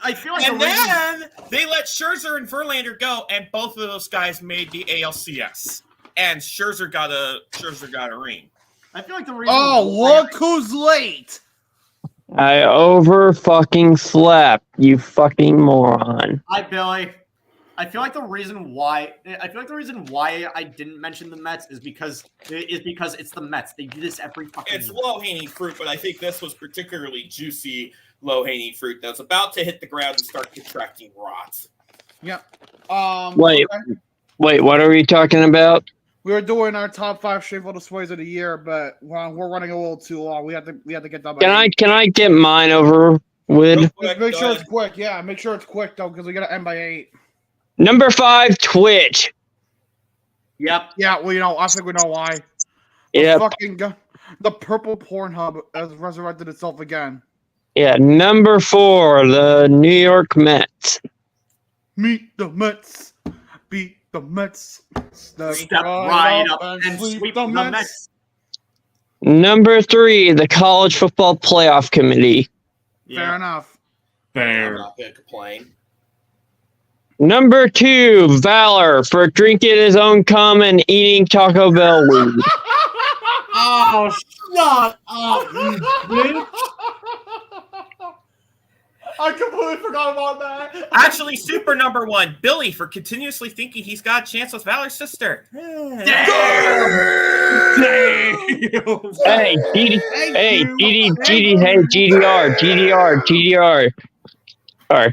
I feel like And then they let Scherzer and Verlander go, and both of those guys made the ALCS. And Scherzer got a ring. I feel like the reason. Oh, look who's late. I over fucking slept, you fucking moron. Hi, Billy. I feel like the reason why I didn't mention the Mets is because it's the Mets. They do this every fucking It's year. low-hanging fruit, but I think this was particularly juicy low-hanging fruit that was about to hit the ground and start contracting rot. Yep. Wait, okay. wait, what are we talking about? We were doing our top 5 shameful displays of the year, but we're running a little too long. We have to get that. Can I get mine over with? Real quick, Make sure go it's quick. Yeah, make sure it's quick though, because we gotta end by 8. Number 5, Twitch. Yep. Yeah, well, I think we know why. Yep. The purple Pornhub has resurrected itself again. Yeah, number 4, the New York Mets. Meet the Mets. Beat the Mets. Step right up and sweep the Mets. Number 3, the College Football Playoff Committee. Fair enough. I'm Fair. not going to complain. Number 2, Valor for drinking his own cum and eating Taco Bell weed. Oh, shut up, you bitch. I completely forgot about that. Actually, super number 1, Billy, for continuously thinking he's got a chance with Valor's sister. Hey, GDR. Or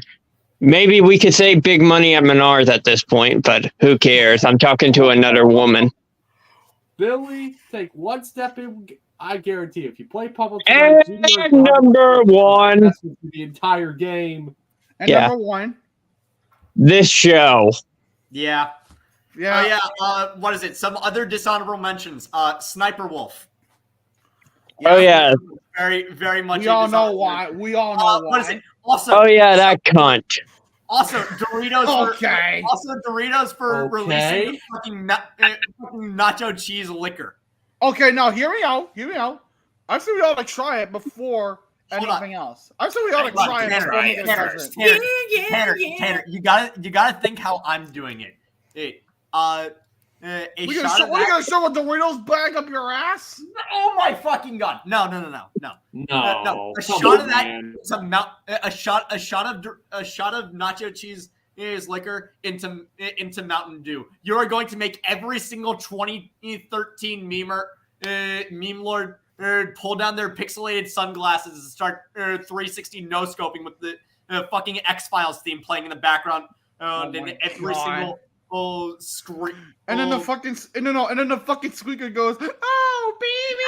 maybe we could say big money at Menards at this point, but who cares? I'm talking to another woman. Billy, take one step in. I guarantee if you play public And number 1, the entire game. And Yeah. number 1. this show. Yeah. Yeah. Oh yeah. What is it? Some other dishonorable mentions. Sniper Wolf. Oh yeah. Very, very much. We a all know dishonorable why. mention. We all know What is why. it? Also. Oh yeah, that cunt. Also, Doritos. Okay. Also, Doritos for Okay. releasing the fucking nacho cheese liquor. Okay, now hear me out. Hear me out. I say we ought to try it before Hold on. anything else. I say we ought to Hold on, try it Tanner, before making a Tanner, judgment. Tanner, you gotta think how I'm doing it. A We shot of what are you that. gonna shove a Doritos bag up your ass? Oh my fucking god! No. No. A come shot on, of that. man. A shot of nacho cheese is liquor into Mountain Dew. You are going to make every single 2013 meme lord pull down their pixelated sunglasses and start 360 no scoping with the fucking X-Files theme playing in the background. And every single screen. And then the fucking squeaker goes, "Oh, baby,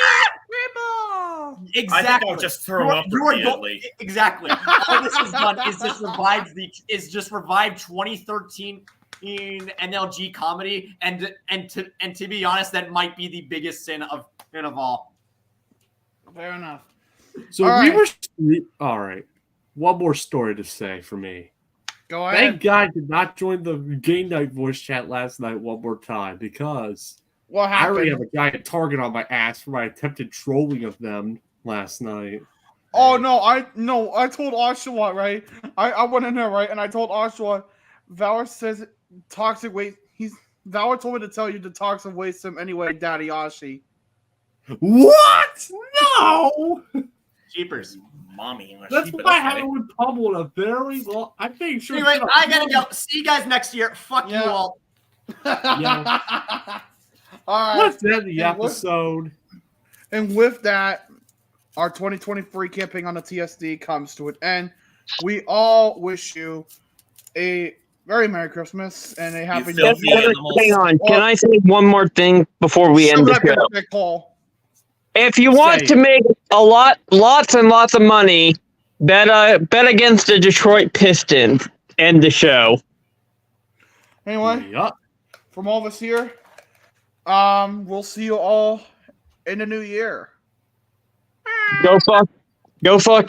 Exactly. I think I'll just throw up repeatedly. Exactly. All this has done is just revive 2013 NLG comedy, and to be honest, that might be the biggest sin of all. Fair enough. So All we right. were all right. One more story to say for me. Go Thank ahead. God I did not join the game night voice chat last night one more time because What I already have happened? a guy at Target on my ass for my attempted trolling of them last night. Oh no, I told Oshawa, right? I went in there, right, and I told Oshawa, Valor says toxic waste. Valor told me to tell you to toxic waste him anyway, Daddy Ashi. What? No! Jeepers. Mommy. That's why I would pummel a very long. I think sure. Anyway, I gotta go. See you guys next year. Fuck Yeah. you all. Yeah. All right. Let's end the And with- episode. And with that, our 2023 campaign on the TSD comes to an end. We all wish you a very Merry Christmas and a Happy New filthy Year. animals. Hang on. Can I say one more thing before we end the show? Call. If you want to make lots and lots of money, bet against the Detroit Pistons. End the show. Anyway, Yup. from all of us here, we'll see you all in the new year. Go fuck